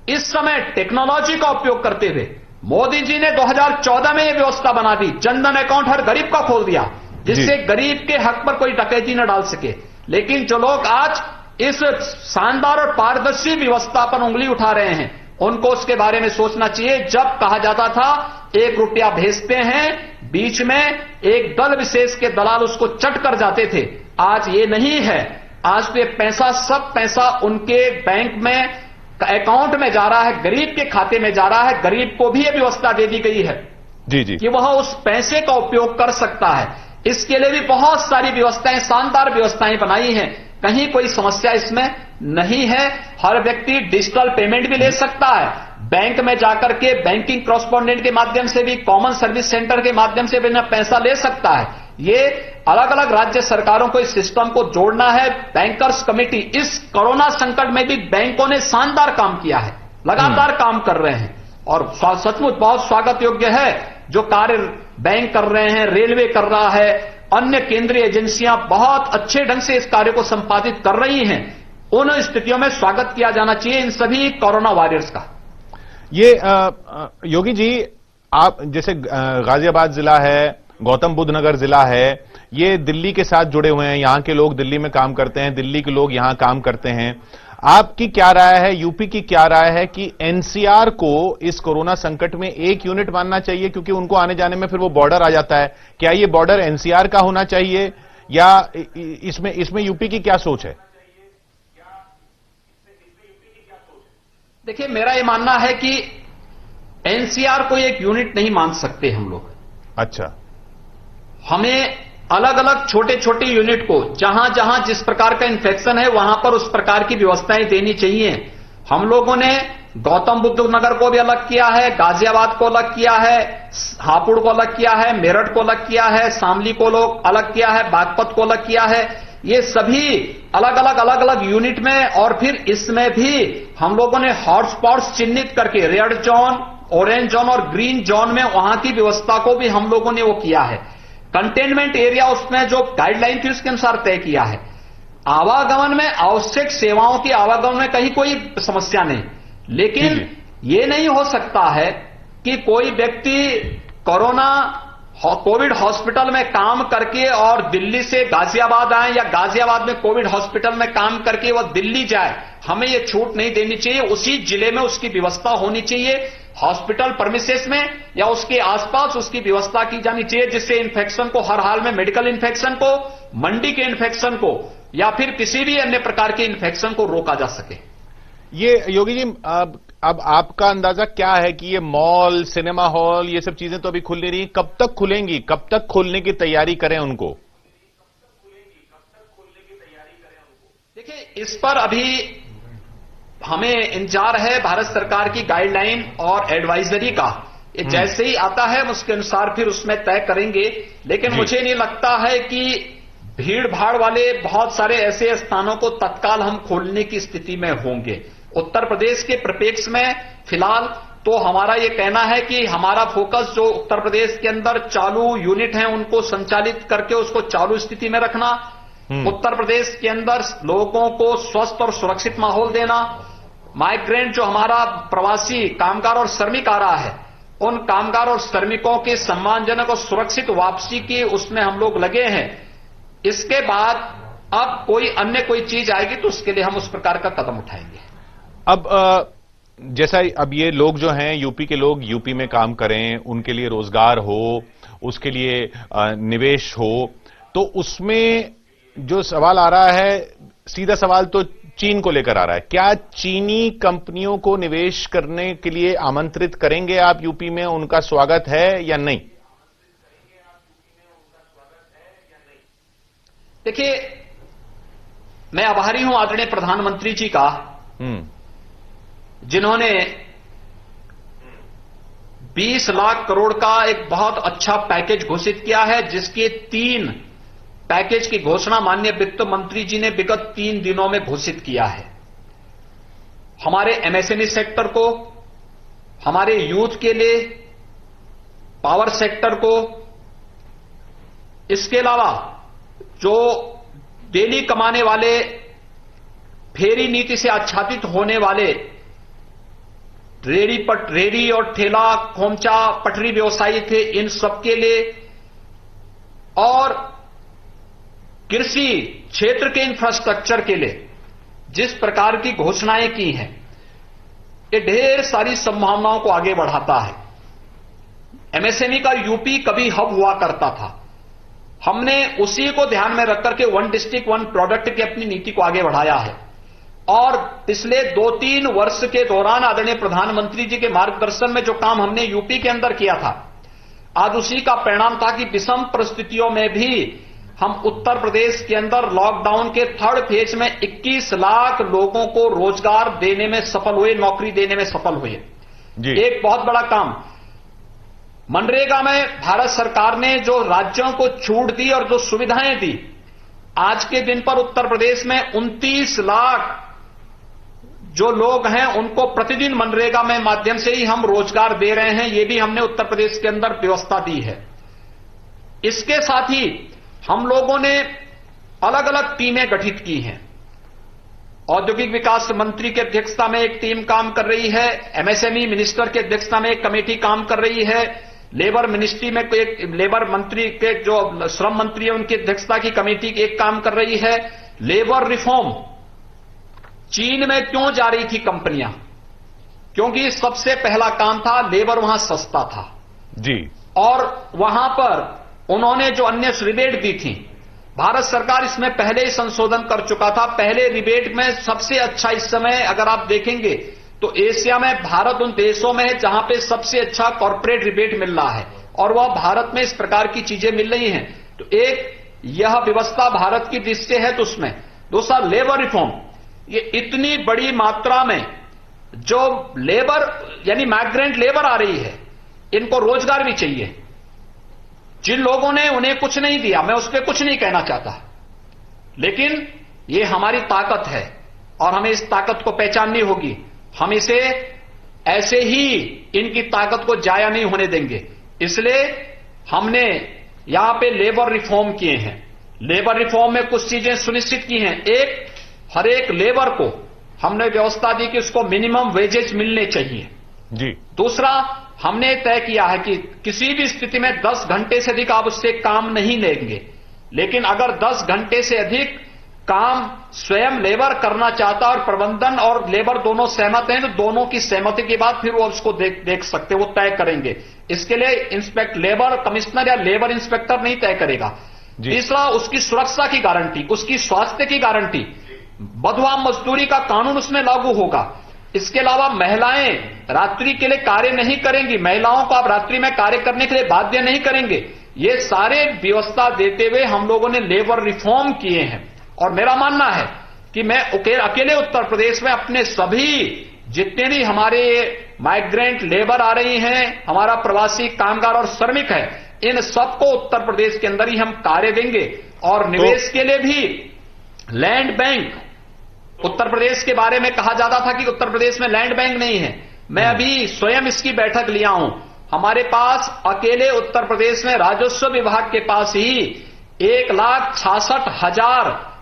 इस समय टेक्नोलॉजी का उपयोग करते हुए मोदी जी ने 2014 में यह व्यवस्था बना दी। जनधन अकाउंट हर गरीब का खोल दिया, जिससे गरीब के हक पर कोई डकैती न डाल सके। लेकिन जो लोग आज इस शानदार और पारदर्शी व्यवस्था पर उंगली उठा रहे हैं, उनको उसके बारे में सोचना चाहिए। जब कहा जाता था 1 रुपया भेजते हैं, बीच में एक दल विशेष के दलाल उसको चट कर जाते थे। आज ये नहीं है। आज तो ये पैसा, सब पैसा उनके बैंक में अकाउंट में जा रहा है, गरीब के खाते में जा रहा है। गरीब को भी यह व्यवस्था दे दी गई है जी जी कि वह उस पैसे का उपयोग कर सकता है। इसके लिए भी बहुत सारी व्यवस्थाएं, शानदार व्यवस्थाएं बनाई हैं। कहीं कोई समस्या इसमें नहीं है। हर व्यक्ति डिजिटल पेमेंट भी ले सकता है। बैंक में जाकर के बैंकिंग कॉरेस्पॉन्डेंट के माध्यम से भी, कॉमन सर्विस सेंटर के माध्यम से भी पैसा ले सकता है। ये अलग अलग राज्य सरकारों को इस सिस्टम को जोड़ना है। बैंकर्स कमेटी, इस कोरोना संकट में भी बैंकों ने शानदार काम किया है, लगातार काम कर रहे हैं और सचमुच बहुत स्वागत योग्य है जो कार्य बैंक कर रहे हैं, रेलवे कर रहा है, अन्य केंद्रीय एजेंसियां बहुत अच्छे ढंग से इस कार्य को संपादित कर रही हैं। उन स्थितियों में स्वागत किया जाना चाहिए इन सभी कोरोना वॉरियर्स का। ये योगी जी, आप जैसे गाजियाबाद जिला है, गौतम बुद्ध नगर जिला है, ये दिल्ली के साथ जुड़े हुए हैं। यहां के लोग दिल्ली में काम करते हैं, दिल्ली के लोग यहां काम करते हैं। आपकी क्या राय है, यूपी की क्या राय है कि एनसीआर को इस कोरोना संकट में एक यूनिट मानना चाहिए, क्योंकि उनको आने जाने में फिर वो बॉर्डर आ जाता है। क्या ये बॉर्डर एनसीआर का होना चाहिए या इसमें यूपी की क्या सोच है? देखिए, मेरा ये मानना है कि एनसीआर को एक यूनिट नहीं मान सकते हम लोग। अच्छा, हमें अलग अलग छोटे छोटे यूनिट को, जहां जहां जिस प्रकार का इन्फेक्शन है वहां पर उस प्रकार की व्यवस्थाएं देनी चाहिए। हम लोगों ने गौतम बुद्ध नगर को भी अलग किया है, गाजियाबाद को अलग किया है, हापुड़ को अलग किया है, मेरठ को अलग किया है, शामली को अलग किया है, बागपत को अलग किया है। ये सभी अलग अलग यूनिट में, और फिर इसमें भी हम लोगों ने हॉटस्पॉट्स चिन्हित करके रेड जोन, ऑरेंज जोन और ग्रीन जोन में वहां की व्यवस्था को भी हम लोगों ने वो किया है। कंटेनमेंट एरिया उसमें जो गाइडलाइन थी उसके अनुसार तय किया है। आवागमन में, आवश्यक सेवाओं की आवागमन में कहीं कोई समस्या नहीं, लेकिन ये नहीं हो सकता है कि कोई व्यक्ति कोविड हॉस्पिटल में काम करके और दिल्ली से गाजियाबाद आए या गाजियाबाद में कोविड हॉस्पिटल में काम करके वह दिल्ली जाए, हमें यह छूट नहीं देनी चाहिए। उसी जिले में उसकी व्यवस्था होनी चाहिए, हॉस्पिटल परमिसेस में या उसके आसपास उसकी व्यवस्था की जानी चाहिए, जिससे इन्फेक्शन को, हर हाल में मेडिकल इन्फेक्शन को, मंडी के इन्फेक्शन को या फिर किसी भी अन्य प्रकार के इन्फेक्शन को रोका जा सके। ये योगी जी, अब आपका अंदाजा क्या है कि ये मॉल, सिनेमा हॉल, ये सब चीजें तो अभी खुल नहीं रही, कब तक खुलेंगी, कब तक खोलने की तैयारी करें उनको? देखिए, इस पर अभी हमें इंतजार है भारत सरकार की गाइडलाइन और एडवाइजरी का। ये जैसे ही आता है उसके अनुसार फिर उसमें तय करेंगे, लेकिन मुझे नहीं लगता है कि भीड़ भाड़ वाले बहुत सारे ऐसे स्थानों को तत्काल हम खोलने की स्थिति में होंगे। उत्तर प्रदेश के परिप्रेक्ष्य में फिलहाल तो हमारा यह कहना है कि हमारा फोकस जो उत्तर प्रदेश के अंदर चालू यूनिट हैं उनको संचालित करके उसको चालू स्थिति में रखना, उत्तर प्रदेश के अंदर लोगों को स्वस्थ और सुरक्षित माहौल देना, माइग्रेंट जो हमारा प्रवासी कामगार और श्रमिक आ रहा है, उन कामगार और श्रमिकों की सम्मानजनक और सुरक्षित वापसी की उसमें हम लोग लगे हैं। इसके बाद अब कोई चीज आएगी तो उसके लिए हम उस प्रकार का कदम उठाएंगे। अब जैसा अब ये लोग जो हैं, यूपी के लोग यूपी में काम करें, उनके लिए रोजगार हो, उसके लिए निवेश हो, तो उसमें जो सवाल आ रहा है, सीधा सवाल तो चीन को लेकर आ रहा है। क्या चीनी कंपनियों को निवेश करने के लिए आमंत्रित करेंगे आप यूपी में? उनका स्वागत है या नहीं? देखिए, मैं आभारी हूं आदरणीय प्रधानमंत्री जी का, जिन्होंने 20 लाख करोड़ का एक बहुत अच्छा पैकेज घोषित किया है, जिसके 3 पैकेज की घोषणा माननीय वित्त मंत्री जी ने विगत 3 दिनों में घोषित किया है। हमारे एमएसएमई सेक्टर को, हमारे यूथ के लिए, पावर सेक्टर को, इसके अलावा जो डेली कमाने वाले, फेरी नीति से आच्छादित होने वाले रेडी और ठेला, खोमचा, पटरी व्यवसायी थे, इन सबके लिए, और कृषि क्षेत्र के इंफ्रास्ट्रक्चर के लिए जिस प्रकार की घोषणाएं की हैं, ये ढेर सारी संभावनाओं को आगे बढ़ाता है। एमएसएमई का यूपी कभी हब हुआ करता था, हमने उसी को ध्यान में रखकर के 1 डिस्ट्रिक्ट 1 प्रोडक्ट की अपनी नीति को आगे बढ़ाया है, और पिछले 2-3 वर्ष के दौरान आदरणीय प्रधानमंत्री जी के मार्गदर्शन में जो काम हमने यूपी के अंदर किया था, आज उसी का परिणाम था कि विषम परिस्थितियों में भी हम उत्तर प्रदेश के अंदर लॉकडाउन के 3rd फेज में 21 लाख लोगों को रोजगार देने में सफल हुए, नौकरी देने में सफल हुए। एक बहुत बड़ा काम मनरेगा में भारत सरकार ने जो राज्यों को छूट दी और जो सुविधाएं दी, आज के दिन पर उत्तर प्रदेश में 29 लाख जो लोग हैं उनको प्रतिदिन मनरेगा में माध्यम से ही हम रोजगार दे रहे हैं। ये भी हमने उत्तर प्रदेश के अंदर व्यवस्था दी है। इसके साथ ही हम लोगों ने अलग अलग टीमें गठित की हैं। औद्योगिक विकास मंत्री की अध्यक्षता में एक टीम काम कर रही है, एमएसएमई मिनिस्टर की अध्यक्षता में एक कमेटी काम कर रही है, लेबर मिनिस्ट्री में एक लेबर मंत्री के जो श्रम मंत्री है उनकी अध्यक्षता की कमेटी एक काम कर रही है। लेबर रिफॉर्म, चीन में क्यों जा रही थी कंपनियां? क्योंकि सबसे पहला काम था, लेबर वहां सस्ता था जी, और वहां पर उन्होंने जो अन्य रिबेट दी थी, भारत सरकार इसमें पहले ही संशोधन कर चुका था। पहले रिबेट में सबसे अच्छा इस समय अगर आप देखेंगे तो एशिया में भारत उन देशों में है जहां पे सबसे अच्छा कॉर्पोरेट रिबेट मिल रहा है, और वह भारत में इस प्रकार की चीजें मिल रही हैं। तो एक यह व्यवस्था भारत की दृष्टि से है, तो उसमें दूसरा लेबर रिफॉर्म, ये इतनी बड़ी मात्रा में जो लेबर यानी माइग्रेंट लेबर आ रही है, इनको रोजगार भी चाहिए। जिन लोगों ने उन्हें कुछ नहीं दिया, मैं उस पर कुछ नहीं कहना चाहता, लेकिन ये हमारी ताकत है और हमें इस ताकत को पहचाननी होगी। हम इसे ऐसे ही इनकी ताकत को जाया नहीं होने देंगे। इसलिए हमने यहां पे लेबर रिफॉर्म किए हैं। लेबर रिफॉर्म में कुछ चीजें सुनिश्चित की हैं। एक, हर एक लेबर को हमने व्यवस्था दी कि उसको मिनिमम वेजेज मिलने चाहिए जी। दूसरा, हमने तय किया है कि किसी भी स्थिति में 10 घंटे से अधिक आप उससे काम नहीं लेंगे, लेकिन अगर 10 घंटे से अधिक काम स्वयं लेबर करना चाहता और प्रबंधन और लेबर दोनों सहमत हैं तो दोनों की सहमति के बाद फिर वो उसको देख सकते, वो तय करेंगे। इसके लिए लेबर कमिश्नर या लेबर इंस्पेक्टर नहीं तय करेगा। तीसरा, उसकी सुरक्षा की गारंटी, उसकी स्वास्थ्य की गारंटी, बंधुआ मजदूरी का कानून उसमें लागू होगा। इसके अलावा महिलाएं रात्रि के लिए कार्य नहीं करेंगी, महिलाओं को आप रात्रि में कार्य करने के लिए बाध्य नहीं करेंगे। ये सारे व्यवस्था देते हुए हम लोगों ने लेबर रिफॉर्म किए हैं और मेरा मानना है कि मैं अकेले उत्तर प्रदेश में अपने सभी जितने भी हमारे माइग्रेंट लेबर आ रही हैं, हमारा प्रवासी कामगार और श्रमिक है, इन सबको उत्तर प्रदेश के अंदर ही हम कार्य देंगे। और निवेश के लिए भी लैंड बैंक, उत्तर प्रदेश के बारे में कहा जाता था कि उत्तर प्रदेश में लैंड बैंक नहीं है। मैं अभी स्वयं इसकी बैठक लिया हूं। हमारे पास अकेले उत्तर प्रदेश में राजस्व विभाग के पास ही 1,66,000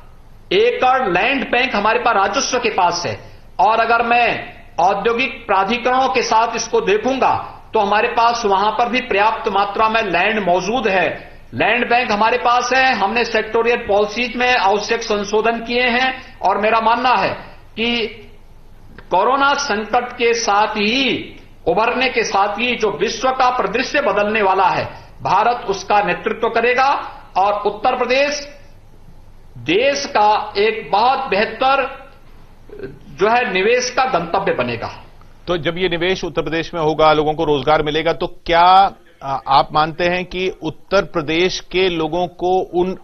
एकड़ लैंड बैंक हमारे पास राजस्व के पास है। और अगर मैं औद्योगिक प्राधिकरणों के साथ इसको देखूंगा तो हमारे पास वहां पर भी पर्याप्त मात्रा में लैंड मौजूद है। लैंड बैंक हमारे पास है। हमने सेक्टोरियल पॉलिसीज में आवश्यक संशोधन किए हैं और मेरा मानना है कि कोरोना संकट के साथ ही उभरने के साथ ही जो विश्व का परिदृश्य बदलने वाला है, भारत उसका नेतृत्व करेगा और उत्तर प्रदेश देश का एक बहुत बेहतर जो है निवेश का गंतव्य बनेगा। तो जब ये निवेश उत्तर प्रदेश में होगा, लोगों को रोजगार मिलेगा, तो क्या आप मानते हैं कि उत्तर प्रदेश के लोगों को उन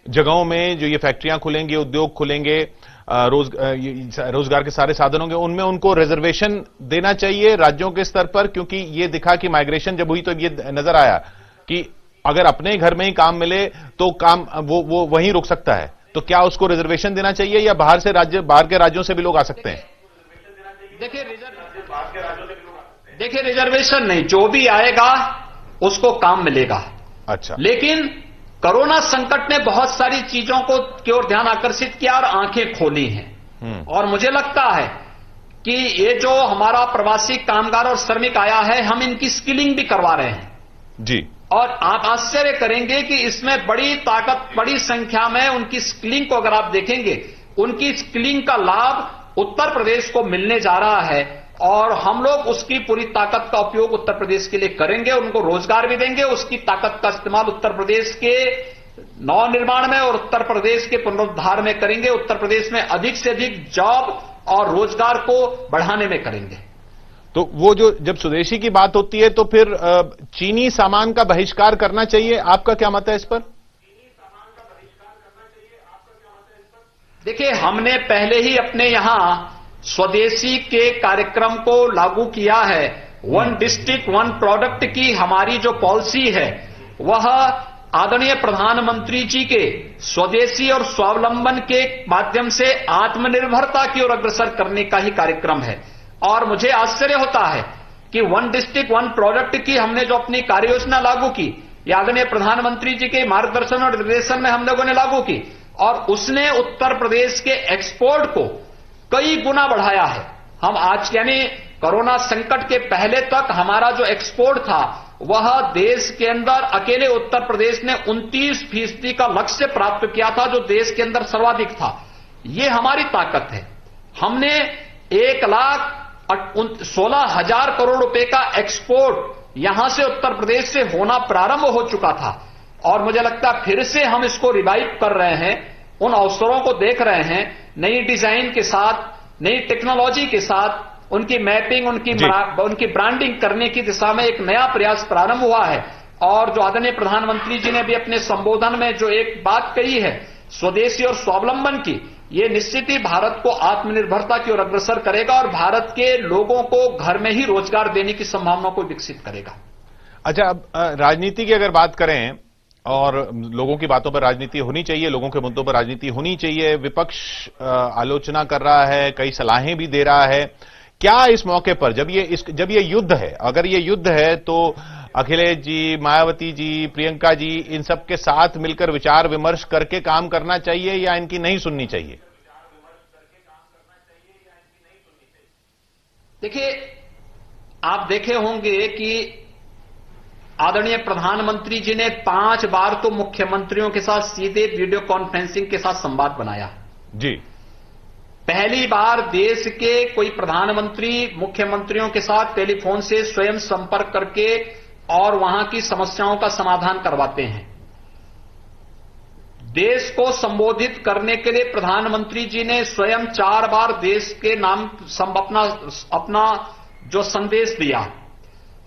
जगहों में जो ये फैक्ट्रियां खुलेंगी, उद्योग खुलेंगे, रोजगार के सारे साधन होंगे, उनमें उनको रिजर्वेशन देना चाहिए राज्यों के स्तर पर? क्योंकि ये दिखा कि माइग्रेशन जब हुई तो ये नजर आया कि अगर अपने घर में ही काम मिले तो काम वो वहीं रुक सकता है। तो क्या उसको रिजर्वेशन देना चाहिए या बाहर के राज्यों से भी लोग आ सकते हैं? देखिए रिजर्वेशन नहीं, जो भी आएगा उसको काम मिलेगा। अच्छा, लेकिन कोरोना संकट ने बहुत सारी चीजों की ओर ध्यान आकर्षित किया और आंखें खोली हैं। और मुझे लगता है कि ये जो हमारा प्रवासी कामगार और श्रमिक आया है, हम इनकी स्किलिंग भी करवा रहे हैं जी। और आप आश्चर्य करेंगे कि इसमें बड़ी ताकत, बड़ी संख्या में उनकी स्किलिंग को अगर आप देखेंगे, उनकी स्किलिंग का लाभ उत्तर प्रदेश को मिलने जा रहा है और हम लोग उसकी पूरी ताकत का उपयोग उत्तर प्रदेश के लिए करेंगे, उनको रोजगार भी देंगे। उसकी ताकत का इस्तेमाल उत्तर प्रदेश के नवनिर्माण में और उत्तर प्रदेश के पुनरुद्धार में करेंगे। उत्तर प्रदेश में अधिक से अधिक जॉब और रोजगार को बढ़ाने में करेंगे। तो वो जो जब स्वदेशी की बात होती है तो फिर चीनी सामान का बहिष्कार करना चाहिए, आपका क्या मत है इस पर? देखिए, हमने पहले ही अपने यहां स्वदेशी के कार्यक्रम को लागू किया है। 1 डिस्ट्रिक्ट 1 प्रोडक्ट की हमारी जो पॉलिसी है वह आदरणीय प्रधानमंत्री जी के स्वदेशी और स्वावलंबन के माध्यम से आत्मनिर्भरता की ओर अग्रसर करने का ही कार्यक्रम है। और मुझे आश्चर्य होता है कि 1 डिस्ट्रिक्ट 1 प्रोडक्ट की हमने जो अपनी कार्य योजना लागू की, यह आदरणीय प्रधानमंत्री जी के मार्गदर्शन और निर्देशन में हम लोगों ने लागू की और उसने उत्तर प्रदेश के एक्सपोर्ट को कई गुना बढ़ाया है। हम आज यानी कोरोना संकट के पहले तक हमारा जो एक्सपोर्ट था वह देश के अंदर अकेले उत्तर प्रदेश ने 29% का लक्ष्य प्राप्त किया था, जो देश के अंदर सर्वाधिक था। ये हमारी ताकत है। हमने 1,16,000 करोड़ रुपए का एक्सपोर्ट यहां से उत्तर प्रदेश से होना प्रारंभ हो चुका था और मुझे लगता है फिर से हम इसको रिवाइव कर रहे हैं, उन अवसरों को देख रहे हैं, नई डिजाइन के साथ, नई टेक्नोलॉजी के साथ, उनकी मैपिंग, उनकी ब्रांडिंग करने की दिशा में एक नया प्रयास प्रारंभ हुआ है। और जो आदरणीय प्रधानमंत्री जी ने भी अपने संबोधन में जो एक बात कही है स्वदेशी और स्वावलंबन की, ये निश्चित ही भारत को आत्मनिर्भरता की ओर अग्रसर करेगा और भारत के लोगों को घर में ही रोजगार देने की संभावना को विकसित करेगा। अच्छा, अब राजनीति की अगर बात करें और लोगों की बातों पर राजनीति होनी चाहिए, लोगों के मुद्दों पर राजनीति होनी चाहिए। विपक्ष आलोचना कर रहा है, कई सलाहें भी दे रहा है। क्या इस मौके पर जब ये युद्ध है, अगर ये युद्ध है तो अखिलेश जी, मायावती जी, प्रियंका जी, इन सब के साथ मिलकर विचार विमर्श करके काम करना चाहिए या इनकी नहीं सुननी चाहिए? देखिए, आप देखे होंगे कि आदरणीय प्रधानमंत्री जी ने 5 बार तो मुख्यमंत्रियों के साथ सीधे वीडियो कॉन्फ्रेंसिंग के साथ संवाद बनाया जी। पहली बार देश के कोई प्रधानमंत्री मुख्यमंत्रियों के साथ टेलीफोन से स्वयं संपर्क करके और वहां की समस्याओं का समाधान करवाते हैं। देश को संबोधित करने के लिए प्रधानमंत्री जी ने स्वयं 4 बार देश के नाम अपना जो संदेश दिया।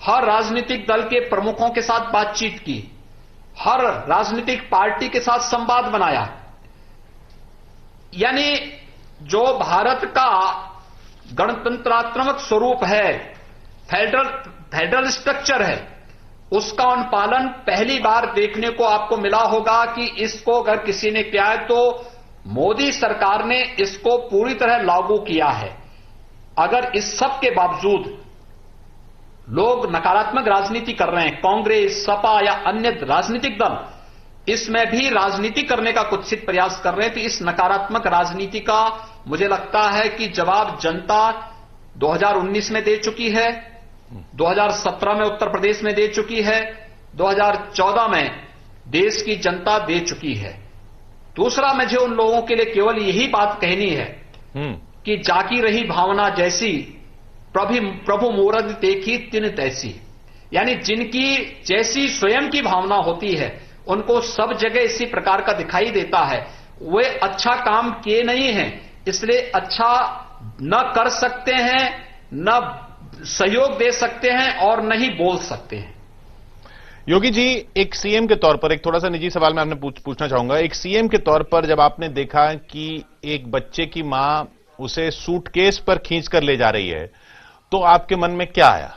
हर राजनीतिक दल के प्रमुखों के साथ बातचीत की, हर राजनीतिक पार्टी के साथ संवाद बनाया। यानी जो भारत का गणतंत्रात्मक स्वरूप है, फेडरल स्ट्रक्चर है, उसका अनुपालन पहली बार देखने को आपको मिला होगा कि इसको अगर किसी ने किया है तो मोदी सरकार ने इसको पूरी तरह लागू किया है। अगर इस सब के बावजूद लोग नकारात्मक राजनीति कर रहे हैं, कांग्रेस, सपा या अन्य राजनीतिक दल इसमें भी राजनीति करने का कुत्सित प्रयास कर रहे हैं, तो इस नकारात्मक राजनीति का मुझे लगता है कि जवाब जनता 2019 में दे चुकी है, 2017 में उत्तर प्रदेश में दे चुकी है, 2014 में देश की जनता दे चुकी है। दूसरा, मुझे उन लोगों के लिए केवल यही बात कहनी है कि जाकी रही भावना जैसी प्रभु मूरत देखी तिन तैसी। यानी जिनकी जैसी स्वयं की भावना होती है उनको सब जगह इसी प्रकार का दिखाई देता है। वे अच्छा काम किए नहीं हैं, इसलिए अच्छा न कर सकते हैं, न सहयोग दे सकते हैं और न ही बोल सकते हैं। योगी जी, एक सीएम के तौर पर एक थोड़ा सा निजी सवाल मैं आपने पूछना चाहूंगा। एक सीएम के तौर पर जब आपने देखा कि एक बच्चे की मां उसे सूटकेस पर खींच कर ले जा रही है, तो आपके मन में क्या आया?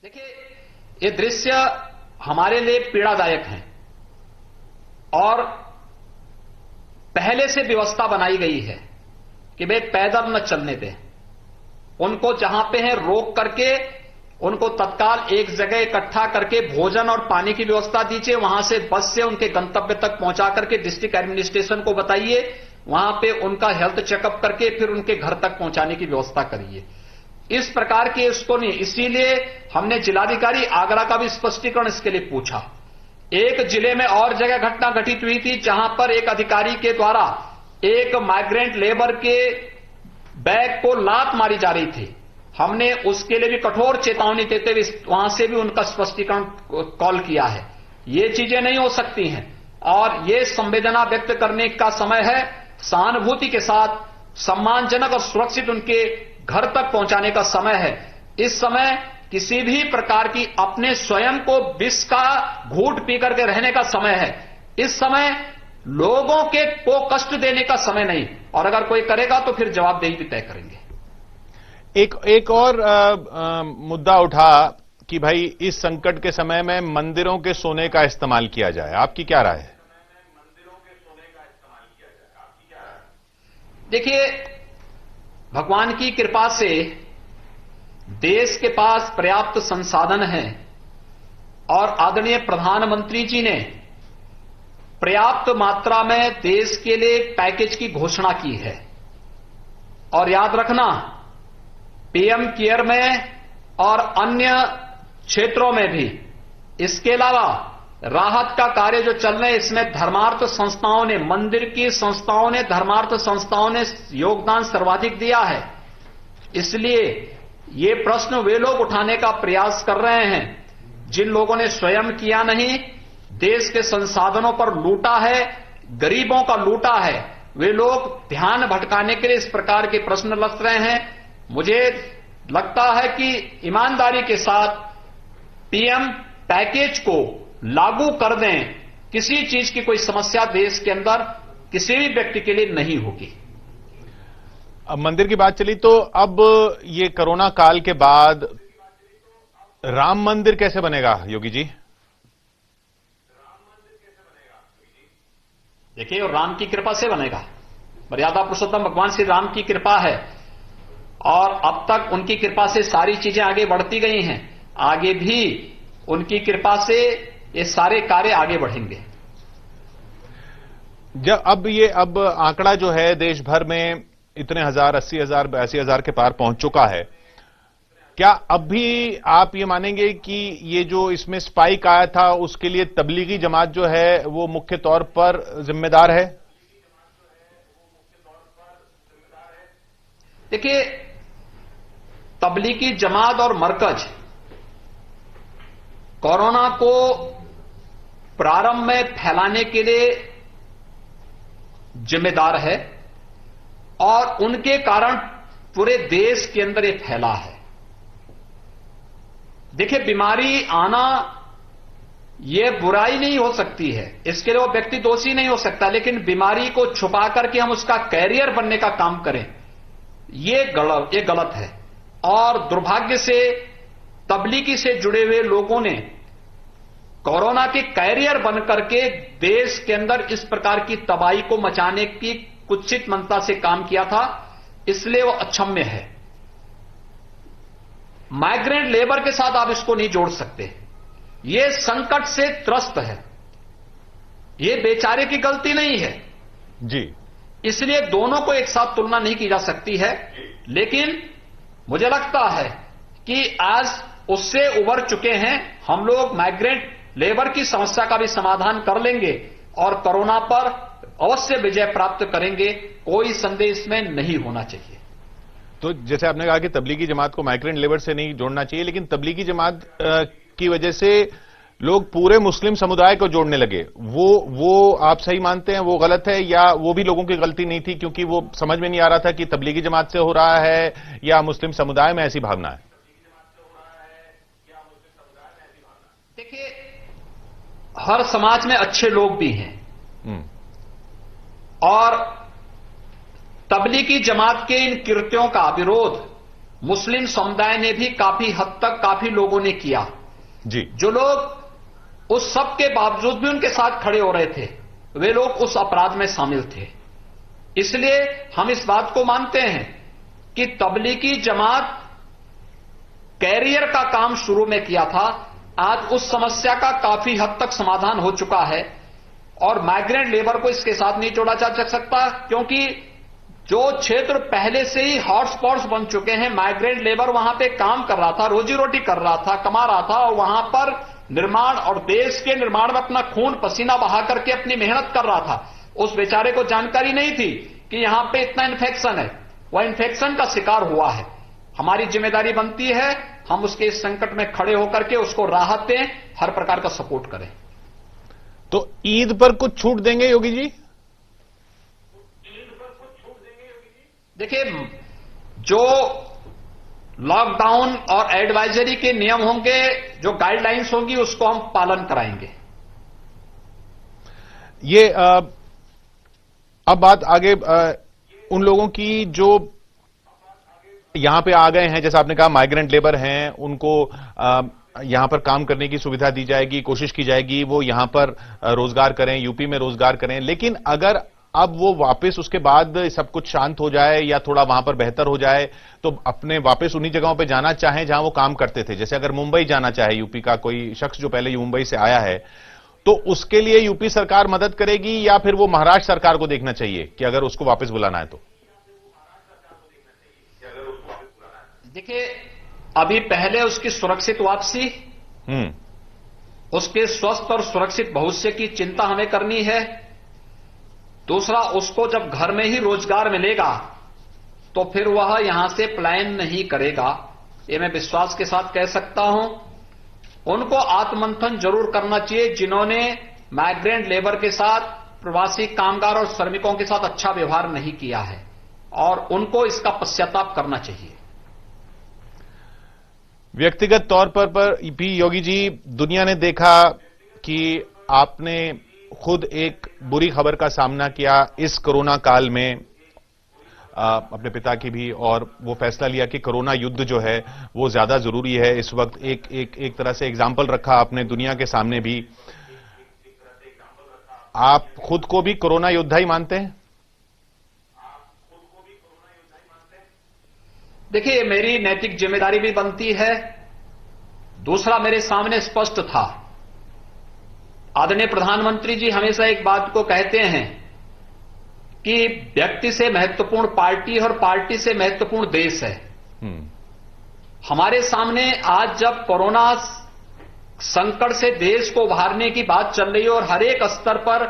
देखिए, ये दृश्य हमारे लिए पीड़ादायक है और पहले से व्यवस्था बनाई गई है कि वे पैदल न चलने दें, उनको जहां पे है रोक करके उनको तत्काल एक जगह इकट्ठा करके भोजन और पानी की व्यवस्था दीजिए, वहां से बस से उनके गंतव्य तक पहुंचा करके डिस्ट्रिक्ट एडमिनिस्ट्रेशन को बताइए, वहां पे उनका हेल्थ चेकअप करके फिर उनके घर तक पहुंचाने की व्यवस्था करिए। इस प्रकार के इसको नहीं, इसीलिए हमने जिलाधिकारी आगरा का भी स्पष्टीकरण इसके लिए पूछा। एक जिले में और जगह घटना घटित हुई थी जहां पर एक अधिकारी के द्वारा एक माइग्रेंट लेबर के बैग को लात मारी जा रही थी। हमने उसके लिए भी कठोर चेतावनी देते हुए वहां से भी उनका स्पष्टीकरण कॉल किया है। ये चीजें नहीं हो सकती हैं और ये संवेदना व्यक्त करने का समय है। सहानुभूति के साथ सम्मानजनक और सुरक्षित उनके घर तक पहुंचाने का समय है। इस समय किसी भी प्रकार की अपने स्वयं को विष का घूंट पी करके रहने का समय है। इस समय लोगों को कष्ट देने का समय नहीं, और अगर कोई करेगा तो फिर जवाबदेही भी तय करेंगे। एक और मुद्दा उठा कि भाई इस संकट के समय में मंदिरों के सोने का इस्तेमाल किया जाए, आपकी क्या राय है? देखिए, भगवान की कृपा से देश के पास पर्याप्त संसाधन है और आदरणीय प्रधानमंत्री जी ने पर्याप्त मात्रा में देश के लिए पैकेज की घोषणा की है। और याद रखना, पीएम केयर में और अन्य क्षेत्रों में भी इसके अलावा राहत का कार्य जो चल रहे हैं, इसमें धर्मार्थ संस्थाओं ने, मंदिर की संस्थाओं ने, धर्मार्थ संस्थाओं ने योगदान सर्वाधिक दिया है। इसलिए ये प्रश्न वे लोग उठाने का प्रयास कर रहे हैं जिन लोगों ने स्वयं किया नहीं, देश के संसाधनों पर लूटा है, गरीबों का लूटा है। वे लोग ध्यान भटकाने के लिए इस प्रकार के प्रश्न रख रहे हैं। मुझे लगता है कि ईमानदारी के साथ पीएम पैकेज को लागू कर दें, किसी चीज की कोई समस्या देश के अंदर किसी भी व्यक्ति के लिए नहीं होगी। अब मंदिर की बात चली तो अब ये कोरोना काल के बाद राम मंदिर कैसे बनेगा योगी जी? देखिए, और राम की कृपा से बनेगा। मर्यादा पुरुषोत्तम भगवान श्री राम की कृपा है और अब तक उनकी कृपा से सारी चीजें आगे बढ़ती गई हैं। आगे भी उनकी कृपा से ये सारे कार्य आगे बढ़ेंगे। अब आंकड़ा जो है देश भर में इतने हजार, 80,000, 82,000 के पार पहुंच चुका है। क्या अब भी आप ये मानेंगे कि ये जो इसमें स्पाइक आया था उसके लिए तबलीगी जमात जो है वो मुख्य तौर पर जिम्मेदार है? देखिए, तबलीगी जमात और मरकज कोरोना को प्रारंभ में फैलाने के लिए जिम्मेदार है और उनके कारण पूरे देश के अंदर ये फैला है। देखिए, बीमारी आना यह बुराई नहीं हो सकती है, इसके लिए वो व्यक्ति दोषी नहीं हो सकता, लेकिन बीमारी को छुपा करके हम उसका कैरियर बनने का काम करें, ये गलत है। और दुर्भाग्य से तबलीगी से जुड़े हुए लोगों ने कोरोना के कैरियर बन करके देश के अंदर इस प्रकार की तबाही को मचाने की कुत्सित मनता से काम किया था, इसलिए वो अक्षम्य है। माइग्रेंट लेबर के साथ आप इसको नहीं जोड़ सकते। ये संकट से त्रस्त है, ये बेचारे की गलती नहीं है जी, इसलिए दोनों को एक साथ तुलना नहीं की जा सकती है। लेकिन मुझे लगता है कि आज उससे उबर चुके हैं हम लोग। माइग्रेंट लेबर की समस्या का भी समाधान कर लेंगे और कोरोना पर अवश्य विजय प्राप्त करेंगे, कोई संदेह इसमें नहीं होना चाहिए। तो जैसे आपने कहा कि तबलीगी जमात को माइग्रेंट लेबर से नहीं जोड़ना चाहिए, लेकिन तबलीगी जमात की वजह से लोग पूरे मुस्लिम समुदाय को जोड़ने लगे, वो आप सही मानते हैं वो गलत है, या वो भी लोगों की गलती नहीं थी क्योंकि वो समझ में नहीं आ रहा था कि तबलीगी जमात से हो रहा है या मुस्लिम समुदाय में ऐसी भावना है? देखिए, हर समाज में अच्छे लोग भी हैं और तबलीगी जमात के इन कृत्यों का विरोध मुस्लिम समुदाय ने भी काफी हद तक काफी लोगों ने किया जी। जो लोग उस सब के बावजूद भी उनके साथ खड़े हो रहे थे, वे लोग उस अपराध में शामिल थे। इसलिए हम इस बात को मानते हैं कि तबलीगी जमात कैरियर का काम शुरू में किया था, आज उस समस्या का काफी हद तक समाधान हो चुका है और माइग्रेंट लेबर को इसके साथ नहीं जोड़ा जा सकता, क्योंकि जो क्षेत्र पहले से ही हॉटस्पॉट्स बन चुके हैं, माइग्रेंट लेबर वहां पे काम कर रहा था, रोजी रोटी कर रहा था, कमा रहा था और वहां पर निर्माण और देश के निर्माण में अपना खून पसीना बहा करके अपनी मेहनत कर रहा था। उस बेचारे को जानकारी नहीं थी कि यहां पे इतना इन्फेक्शन है, वह इन्फेक्शन का शिकार हुआ है। हमारी जिम्मेदारी बनती है हम उसके इस संकट में खड़े होकर के उसको राहत दें, हर प्रकार का सपोर्ट करें। तो ईद पर कुछ छूट देंगे योगी जी? देखिए, जो लॉकडाउन और एडवाइजरी के नियम होंगे, जो गाइडलाइंस होंगी, उसको हम पालन कराएंगे। ये अब बात आगे उन लोगों की जो यहां पे आ गए हैं, जैसे आपने कहा माइग्रेंट लेबर हैं, उनको यहां पर काम करने की सुविधा दी जाएगी, कोशिश की जाएगी वो यहां पर रोजगार करें, यूपी में रोजगार करें। लेकिन अगर अब वो वापस उसके बाद सब कुछ शांत हो जाए या थोड़ा वहां पर बेहतर हो जाए तो अपने वापस उन्हीं जगहों पे जाना चाहें जहां वो काम करते थे, जैसे अगर मुंबई जाना चाहे यूपी का कोई शख्स जो पहले मुंबई से आया है, तो उसके लिए यूपी सरकार मदद करेगी या फिर वो महाराष्ट्र सरकार को देखना चाहिए कि अगर उसको वापस बुलाना है तो? देखिए, अभी पहले उसकी सुरक्षित वापसी, उसके स्वस्थ और सुरक्षित भविष्य की चिंता हमें करनी है। दूसरा, उसको जब घर में ही रोजगार मिलेगा तो फिर वह यहां से पलायन नहीं करेगा, ये मैं विश्वास के साथ कह सकता हूं। उनको आत्ममंथन जरूर करना चाहिए जिन्होंने माइग्रेंट लेबर के साथ, प्रवासी कामगार और श्रमिकों के साथ अच्छा व्यवहार नहीं किया है, और उनको इसका पश्चाताप करना चाहिए। व्यक्तिगत तौर पर भी योगी जी, दुनिया ने देखा कि आपने खुद एक बुरी खबर का सामना किया इस कोरोना काल में, अपने पिता की भी, और वो फैसला लिया कि कोरोना युद्ध जो है वो ज्यादा जरूरी है इस वक्त। एक तरह से एग्जाम्पल रखा आपने दुनिया के सामने भी। आप खुद को भी कोरोना योद्धा ही मानते हैं? देखिए, मेरी नैतिक जिम्मेदारी भी बनती है। दूसरा, मेरे सामने स्पष्ट था, आदरणीय प्रधानमंत्री जी हमेशा एक बात को कहते हैं कि व्यक्ति से महत्वपूर्ण पार्टी और पार्टी से महत्वपूर्ण देश है। हमारे सामने आज जब कोरोना संकट से देश को उभारने की बात चल रही है और हर एक स्तर पर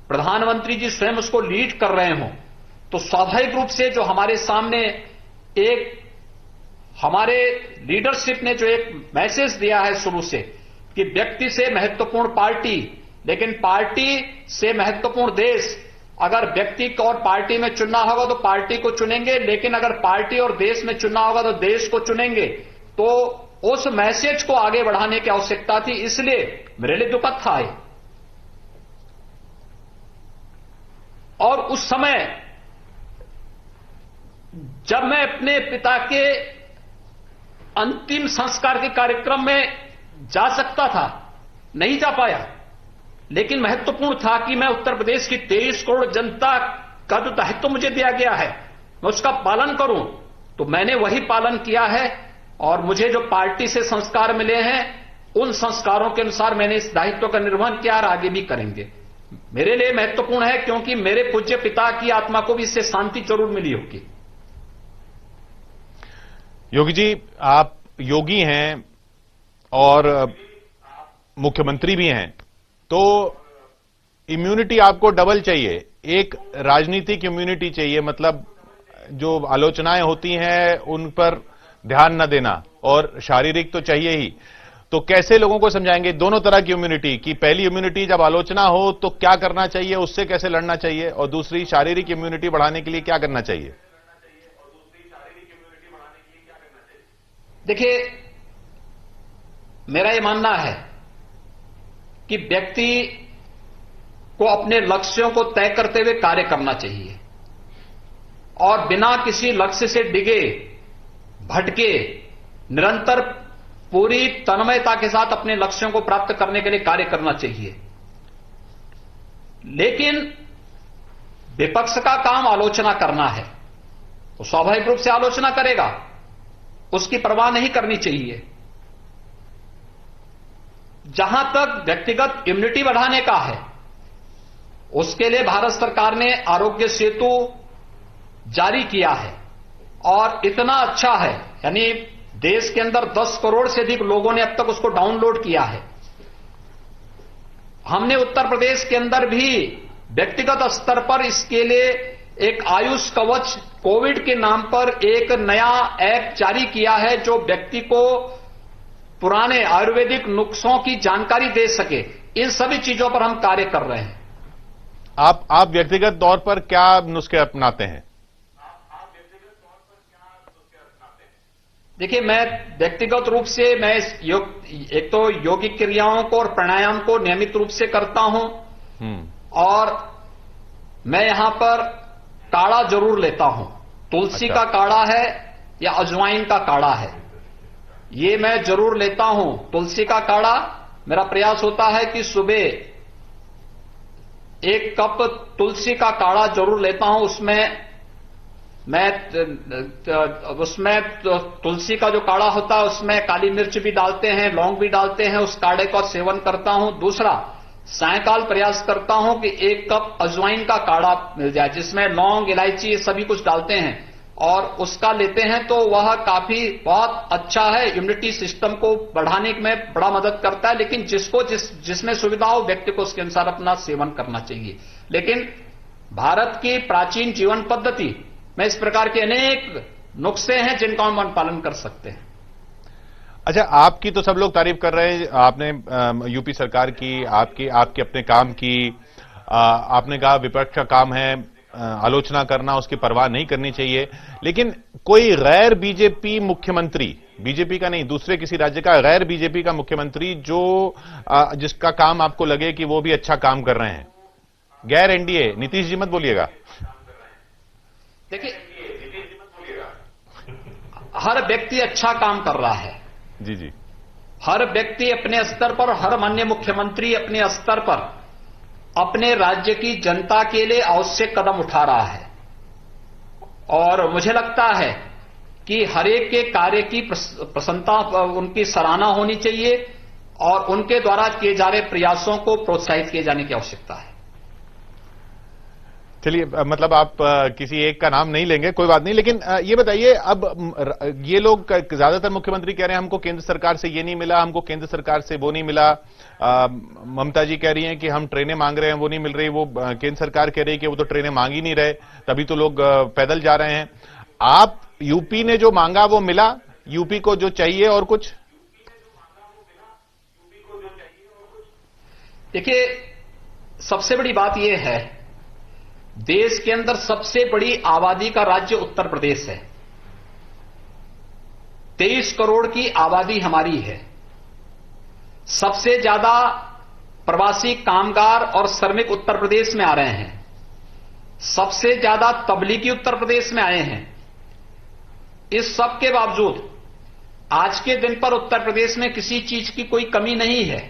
प्रधानमंत्री जी स्वयं उसको लीड कर रहे हों, तो स्वाभाविक रूप से जो हमारे सामने एक हमारे लीडरशिप ने जो एक मैसेज दिया है शुरू से कि व्यक्ति से महत्वपूर्ण पार्टी, लेकिन पार्टी से महत्वपूर्ण देश। अगर व्यक्ति को और पार्टी में चुनना होगा तो पार्टी को चुनेंगे, लेकिन अगर पार्टी और देश में चुनना होगा तो देश को चुनेंगे। तो उस मैसेज को आगे बढ़ाने की आवश्यकता थी, इसलिए मेरे लिए दुखद था ये। और उस समय जब मैं अपने पिता के अंतिम संस्कार के कार्यक्रम में जा सकता था, नहीं जा पाया, लेकिन महत्वपूर्ण था कि मैं उत्तर प्रदेश की 23 करोड़ जनता का जो दायित्व मुझे दिया गया है मैं उसका पालन करूं, तो मैंने वही पालन किया है। और मुझे जो पार्टी से संस्कार मिले हैं उन संस्कारों के अनुसार मैंने इस दायित्व का निर्वहन किया और आगे भी करेंगे। मेरे लिए महत्वपूर्ण है क्योंकि मेरे पूज्य पिता की आत्मा को भी इससे शांति जरूर मिली होगी। योगी जी, आप योगी हैं और मुख्यमंत्री भी हैं, तो इम्यूनिटी आपको डबल चाहिए। एक राजनीतिक इम्यूनिटी चाहिए, मतलब जो आलोचनाएं होती हैं उन पर ध्यान न देना, और शारीरिक तो चाहिए ही। तो कैसे लोगों को समझाएंगे दोनों तरह की इम्यूनिटी की? पहली इम्यूनिटी जब आलोचना हो तो क्या करना चाहिए, उससे कैसे लड़ना चाहिए, और दूसरी शारीरिक इम्यूनिटी बढ़ाने के लिए क्या करना चाहिए? देखिए, मेरा यह मानना है कि व्यक्ति को अपने लक्ष्यों को तय करते हुए कार्य करना चाहिए और बिना किसी लक्ष्य से डिगे भटके निरंतर पूरी तन्मयता के साथ अपने लक्ष्यों को प्राप्त करने के लिए कार्य करना चाहिए। लेकिन विपक्ष का काम आलोचना करना है, तो स्वाभाविक रूप से आलोचना करेगा, उसकी परवाह नहीं करनी चाहिए। जहां तक व्यक्तिगत इम्यूनिटी बढ़ाने का है, उसके लिए भारत सरकार ने आरोग्य सेतु जारी किया है और इतना अच्छा है, यानी देश के अंदर 10 करोड़ से अधिक लोगों ने अब तक उसको डाउनलोड किया है। हमने उत्तर प्रदेश के अंदर भी व्यक्तिगत स्तर पर इसके लिए एक आयुष कवच कोविड के नाम पर एक नया ऐप जारी किया है, जो व्यक्ति को पुराने आयुर्वेदिक नुस्खों की जानकारी दे सके। इन सभी चीजों पर हम कार्य कर रहे हैं। आप व्यक्तिगत तौर पर क्या नुस्खे अपनाते हैं? देखिए, मैं व्यक्तिगत रूप से मैं एक तो योगिक क्रियाओं को और प्राणायाम को नियमित रूप से करता हूं और मैं यहां पर काढ़ा जरूर लेता हूं। तुलसी का काढ़ा है या अजवाइन का काढ़ा है, ये मैं जरूर लेता हूं। तुलसी का काढ़ा मेरा प्रयास होता है कि सुबह 1 कप तुलसी का काढ़ा जरूर लेता हूं। उसमें तुलसी का जो काढ़ा होता है उसमें काली मिर्च भी डालते हैं, लौंग भी डालते हैं। उस काढ़े का सेवन करता हूं। दूसरा, सायंकाल प्रयास करता हूं कि 1 कप अजवाइन का काढ़ा मिल जाए, जिसमें लौंग, इलायची सभी कुछ डालते हैं और उसका लेते हैं, तो वह काफी बहुत अच्छा है, इम्यूनिटी सिस्टम को बढ़ाने में बड़ा मदद करता है। लेकिन जिसमें सुविधा हो व्यक्ति को उसके अनुसार अपना सेवन करना चाहिए। लेकिन भारत की प्राचीन जीवन पद्धति में इस प्रकार के अनेक नुस्खे हैं जिनका हम पालन कर सकते हैं। अच्छा, आपकी तो सब लोग तारीफ कर रहे हैं, आपने यूपी सरकार की, आपके अपने काम की। आपने कहा विपक्ष का काम है आलोचना करना, उसकी परवाह नहीं करनी चाहिए। लेकिन कोई गैर बीजेपी मुख्यमंत्री, बीजेपी का नहीं, दूसरे किसी राज्य का गैर बीजेपी का मुख्यमंत्री जो जिसका काम आपको लगे कि वो भी अच्छा काम कर रहे हैं, गैर एनडीए, नीतीश जी मत बोलिएगा। देखिए, हर व्यक्ति अच्छा काम कर रहा है। जी जी। हर व्यक्ति अपने स्तर पर, हर माननीय मुख्यमंत्री अपने स्तर पर अपने राज्य की जनता के लिए आवश्यक कदम उठा रहा है और मुझे लगता है कि हर एक के कार्य की प्रशंसा, उनकी सराहना होनी चाहिए और उनके द्वारा किए जा रहे प्रयासों को प्रोत्साहित किए जाने की आवश्यकता है। चलिए, मतलब आप किसी एक का नाम नहीं लेंगे, कोई बात नहीं, लेकिन ये बताइए, अब ये लोग ज्यादातर मुख्यमंत्री कह रहे हैं हमको केंद्र सरकार से ये नहीं मिला, हमको केंद्र सरकार से वो नहीं मिला। ममता जी कह रही हैं कि हम ट्रेनें मांग रहे हैं वो नहीं मिल रही, वो केंद्र सरकार कह रही है कि वो तो ट्रेनें मांग ही नहीं रहे, तभी तो लोग पैदल जा रहे हैं। आप यूपी ने जो मांगा वो मिला, यूपी को जो चाहिए और कुछ? देखिए, सबसे बड़ी बात यह है, देश के अंदर सबसे बड़ी आबादी का राज्य उत्तर प्रदेश है। 23 करोड़ की आबादी हमारी है। सबसे ज्यादा प्रवासी कामगार और श्रमिक उत्तर प्रदेश में आ रहे हैं। सबसे ज्यादा तबलीगी उत्तर प्रदेश में आए हैं। इस सब के बावजूद आज के दिन पर उत्तर प्रदेश में किसी चीज की कोई कमी नहीं है।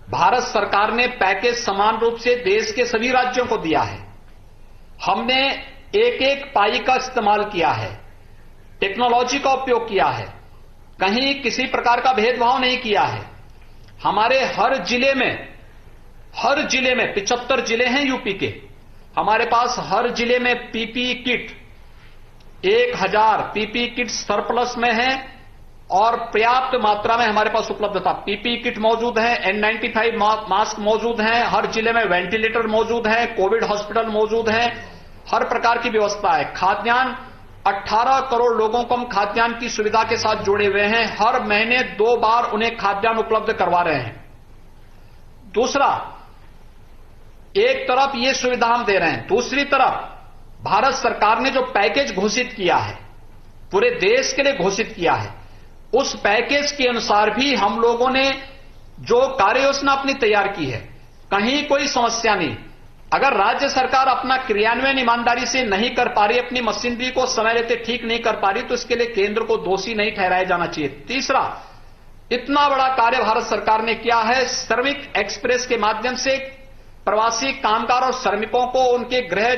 भारत सरकार ने पैकेज समान रूप से देश के सभी राज्यों को दिया है। हमने एक एक पाई का इस्तेमाल किया है, टेक्नोलॉजी का उपयोग किया है, कहीं किसी प्रकार का भेदभाव नहीं किया है। हमारे हर जिले में 75 जिले हैं यूपी के, हमारे पास हर जिले में PPE kit 1000 PPE kit surplus में है और पर्याप्त मात्रा में हमारे पास उपलब्धता। पीपीई किट मौजूद है, N95 मास्क मौजूद हैं, हर जिले में वेंटिलेटर मौजूद है, कोविड हॉस्पिटल मौजूद है, हर प्रकार की व्यवस्था है। खाद्यान्न 18 करोड़ लोगों को हम खाद्यान्न की सुविधा के साथ जोड़े हुए हैं। हर महीने 2 बार उन्हें खाद्यान्न उपलब्ध करवा रहे हैं। दूसरा, एक तरफ ये सुविधा हम दे रहे हैं, दूसरी तरफ भारत सरकार ने जो पैकेज घोषित किया है, पूरे देश के लिए घोषित किया है, उस पैकेज के अनुसार भी हम लोगों ने जो कार्य योजना अपनी तैयार की है, कहीं कोई समस्या नहीं। अगर राज्य सरकार अपना क्रियान्वयन ईमानदारी से नहीं कर पा रही, अपनी मशीनरी को समय लेते ठीक नहीं कर पा रही, तो इसके लिए केंद्र को दोषी नहीं ठहराया जाना चाहिए। तीसरा, इतना बड़ा कार्य भारत सरकार ने किया है, श्रमिक एक्सप्रेस के माध्यम से प्रवासी कामगार और श्रमिकों को उनके गृह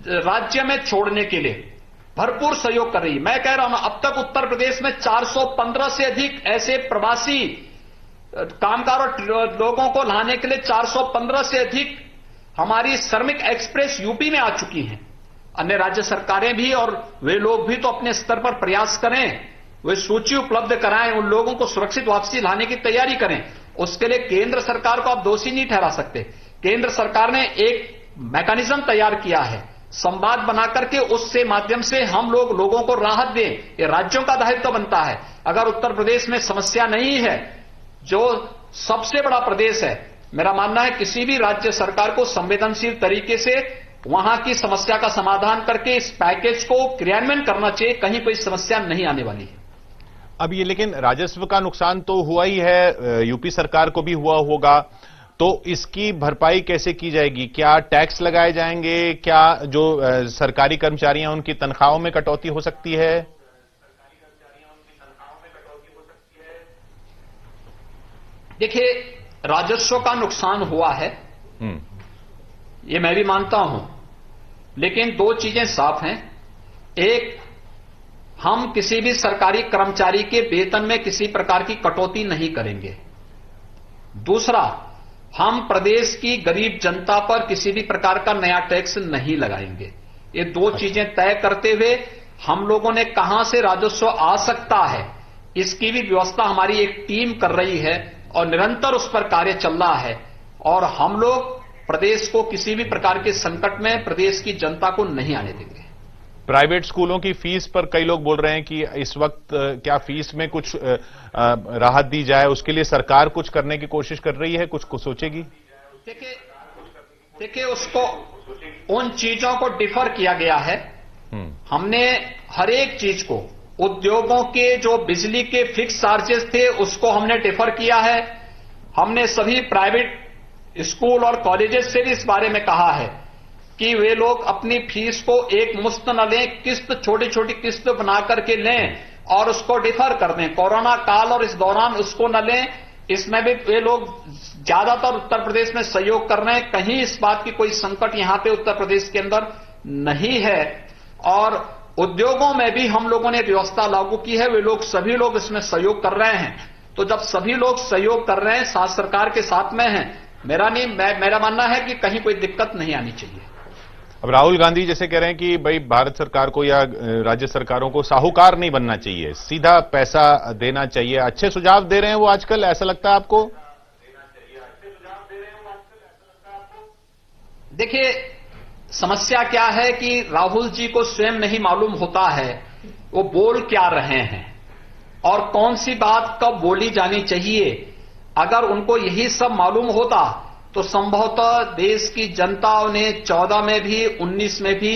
राज्य में छोड़ने के लिए भरपूर सहयोग कर रही है। मैं कह रहा हूं, अब तक उत्तर प्रदेश में 415 से अधिक ऐसे प्रवासी कामगार और लोगों को लाने के लिए 415 से अधिक हमारी श्रमिक एक्सप्रेस यूपी में आ चुकी हैं। अन्य राज्य सरकारें भी और वे लोग भी तो अपने स्तर पर प्रयास करें, वे सूची उपलब्ध कराएं, उन लोगों को सुरक्षित वापसी लाने की तैयारी करें। उसके लिए केंद्र सरकार को आप दोषी नहीं ठहरा सकते। केंद्र सरकार ने एक मैकेनिज्म तैयार किया है, संवाद बना करके उससे माध्यम से हम लोगों को राहत दें। ये राज्यों का दायित्व बनता है। अगर उत्तर प्रदेश में समस्या नहीं है, जो सबसे बड़ा प्रदेश है, मेरा मानना है किसी भी राज्य सरकार को संवेदनशील तरीके से वहां की समस्या का समाधान करके इस पैकेज को क्रियान्वयन करना चाहिए। कहीं कोई समस्या नहीं आने वाली है। अब ये, लेकिन राजस्व का नुकसान तो हुआ ही है, यूपी सरकार को भी हुआ होगा, तो इसकी भरपाई कैसे की जाएगी? क्या टैक्स लगाए जाएंगे? क्या जो सरकारी कर्मचारी हैं उनकी तनख्वाहों में कटौती हो सकती है? देखिए, राजस्व का नुकसान हुआ है, ये मैं भी मानता हूं, लेकिन दो चीजें साफ हैं। एक, हम किसी भी सरकारी कर्मचारी के वेतन में किसी प्रकार की कटौती नहीं करेंगे। दूसरा, हम प्रदेश की गरीब जनता पर किसी भी प्रकार का नया टैक्स नहीं लगाएंगे। ये दो चीजें तय करते हुए हम लोगों ने कहां से राजस्व आ सकता है, इसकी भी व्यवस्था हमारी एक टीम कर रही है और निरंतर उस पर कार्य चल रहा है। और हम लोग प्रदेश को किसी भी प्रकार के संकट में प्रदेश की जनता को नहीं आने देंगे। प्राइवेट स्कूलों की फीस पर कई लोग बोल रहे हैं कि इस वक्त क्या फीस में कुछ राहत दी जाए, उसके लिए सरकार कुछ करने की कोशिश कर रही है, कुछ सोचेगी? देखिए, उसको उन चीजों को डिफर किया गया है। हमने हर एक चीज को, उद्योगों के जो बिजली के फिक्स चार्जेस थे उसको हमने डिफर किया है। हमने सभी प्राइवेट स्कूल और कॉलेजेस से भी इस बारे में कहा है कि वे लोग अपनी फीस को एक मुश्त न लें, किस्त छोटी छोटी किस्त बना करके लें और उसको डिफर कर दें। कोरोना काल और इस दौरान उसको न लें, इसमें भी वे लोग ज्यादातर उत्तर प्रदेश में सहयोग कर रहे हैं। कहीं इस बात की कोई संकट यहां पे उत्तर प्रदेश के अंदर नहीं है। और उद्योगों में भी हम लोगों ने व्यवस्था लागू की है, वे लोग सभी लोग इसमें सहयोग कर रहे हैं। तो जब सभी लोग सहयोग कर रहे हैं, साथ सरकार के साथ में हैं, मेरा मानना है कि कहीं कोई दिक्कत नहीं आनी चाहिए। अब राहुल गांधी जैसे कह रहे हैं कि भाई भारत सरकार को या राज्य सरकारों को साहूकार नहीं बनना चाहिए, सीधा पैसा देना चाहिए। अच्छे सुझाव दे रहे हैं वो आजकल, ऐसा लगता है आपको? देखिए, समस्या क्या है कि राहुल जी को स्वयं नहीं मालूम होता है वो बोल क्या रहे हैं और कौन सी बात कब बोली जानी चाहिए। अगर उनको यही सब मालूम होता तो संभवतः देश की जनता उन्हें 14 में भी 19 में भी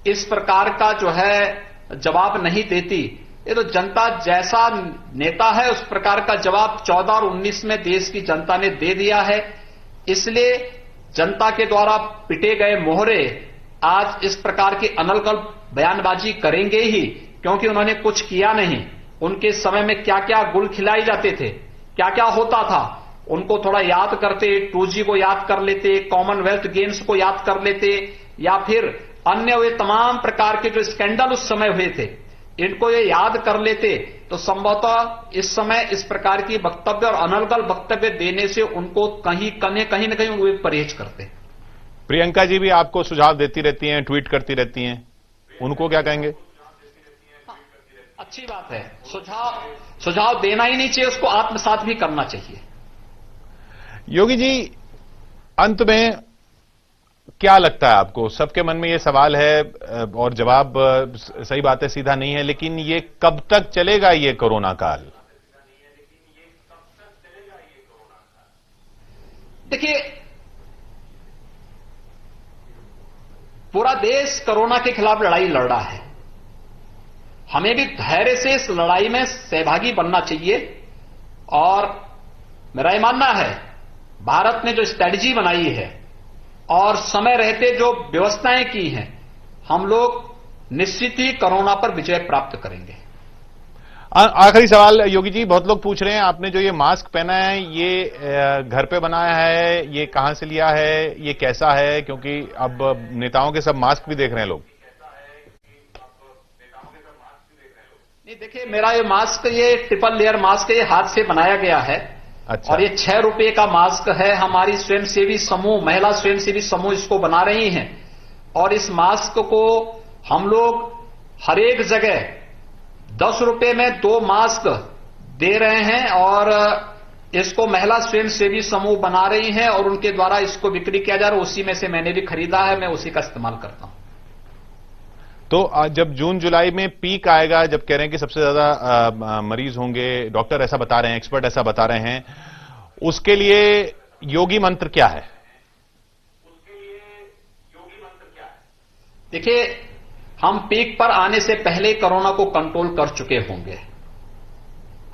इस प्रकार का जो है जवाब नहीं देती। ये तो जनता जैसा नेता है उस प्रकार का जवाब 14 और 19 में देश की जनता ने दे दिया है। इसलिए जनता के द्वारा पिटे गए मोहरे आज इस प्रकार की अनलगल बयानबाजी करेंगे ही, क्योंकि उन्होंने कुछ किया नहीं। उनके समय में क्या क्या गुल खिलाए जाते थे, क्या क्या होता था, उनको थोड़ा याद करते, 2G को याद कर लेते, कॉमनवेल्थ गेम्स को याद कर लेते, या फिर अन्य वे तमाम प्रकार के जो स्कैंडल उस समय हुए थे, इनको ये याद कर लेते तो संभवतः इस समय इस प्रकार की वक्तव्य और अनर्गल वक्तव्य देने से उनको कहीं न कहीं वे परहेज करते। प्रियंका जी भी आपको सुझाव देती रहती हैं, ट्वीट करती रहती हैं, उनको क्या कहेंगे? अच्छी बात है, सुझाव देना ही नहीं चाहिए, उसको आत्मसात भी करना चाहिए। योगी जी, अंत में क्या लगता है आपको? सबके मन में यह सवाल है और जवाब सही बात है सीधा नहीं है, लेकिन ये कब तक चलेगा ये कोरोना काल? देखिए, पूरा देश कोरोना के खिलाफ लड़ाई लड़ रहा है। हमें भी धैर्य से इस लड़ाई में सहभागी बनना चाहिए। और मेरा यह मानना है भारत ने जो स्ट्रैटेजी बनाई है और समय रहते जो व्यवस्थाएं की हैं, हम लोग निश्चित ही कोरोना पर विजय प्राप्त करेंगे। आखिरी सवाल योगी जी, बहुत लोग पूछ रहे हैं आपने जो ये मास्क पहना है ये घर पे बनाया है, ये कहां से लिया है, ये कैसा है? क्योंकि अब नेताओं के सब मास्क भी देख रहे हैं लोग। नहीं, देखिए, मेरा ये मास्क, ये ट्रिपल लेयर मास्क, ये हाथ से बनाया गया है। अच्छा। और ये 6 रुपए का मास्क है। हमारी स्वयंसेवी समूह, महिला स्वयंसेवी समूह इसको बना रही हैं और इस मास्क को हम लोग हर एक जगह 10 रुपए में 2 मास्क दे रहे हैं और इसको महिला स्वयंसेवी समूह बना रही हैं और उनके द्वारा इसको बिक्री किया जा रहा है। उसी में से मैंने भी खरीदा है, मैं उसी का इस्तेमाल करता हूं। तो जब जून जुलाई में पीक आएगा, जब कह रहे हैं कि सबसे ज्यादा मरीज होंगे, डॉक्टर ऐसा बता रहे हैं, एक्सपर्ट ऐसा बता रहे हैं, उसके लिए योगी मंत्र क्या है? देखिए, हम पीक पर आने से पहले कोरोना को कंट्रोल कर चुके होंगे।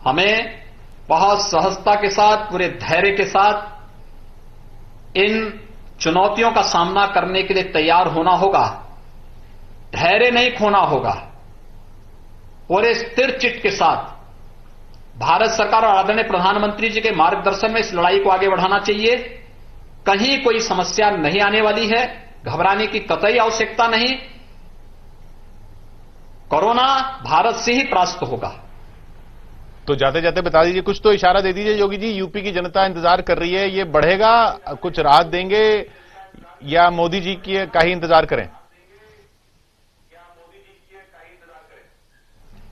हमें बहुत सहजता के साथ, पूरे धैर्य के साथ इन चुनौतियों का सामना करने के लिए तैयार होना होगा। धैर्य नहीं खोना होगा। पूरे स्थिर चित्त के साथ भारत सरकार और आदरणीय प्रधानमंत्री जी के मार्गदर्शन में इस लड़ाई को आगे बढ़ाना चाहिए। कहीं कोई समस्या नहीं आने वाली है, घबराने की कतई आवश्यकता नहीं। कोरोना भारत से ही परास्त होगा। तो जाते जाते बता दीजिए, कुछ तो इशारा दे दीजिए योगी जी, यूपी की जनता इंतजार कर रही है, ये बढ़ेगा, कुछ राहत देंगे या मोदी जी की का ही इंतजार करें?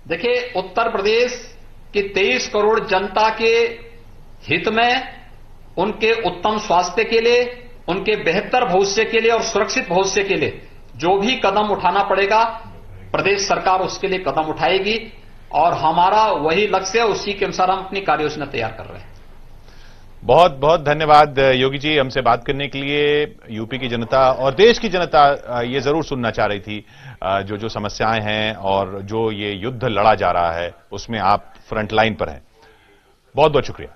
देखिए, उत्तर प्रदेश की 23 करोड़ जनता के हित में, उनके उत्तम स्वास्थ्य के लिए, उनके बेहतर भविष्य के लिए और सुरक्षित भविष्य के लिए जो भी कदम उठाना पड़ेगा, प्रदेश सरकार उसके लिए कदम उठाएगी और हमारा वही लक्ष्य है, उसी के अनुसार हम अपनी कार्य योजना तैयार कर रहे हैं। बहुत बहुत धन्यवाद योगी जी, हमसे बात करने के लिए। यूपी की जनता और देश की जनता ये जरूर सुनना चाह रही थी जो जो समस्याएं हैं और जो ये युद्ध लड़ा जा रहा है उसमें आप फ्रंट लाइन पर हैं। बहुत बहुत शुक्रिया।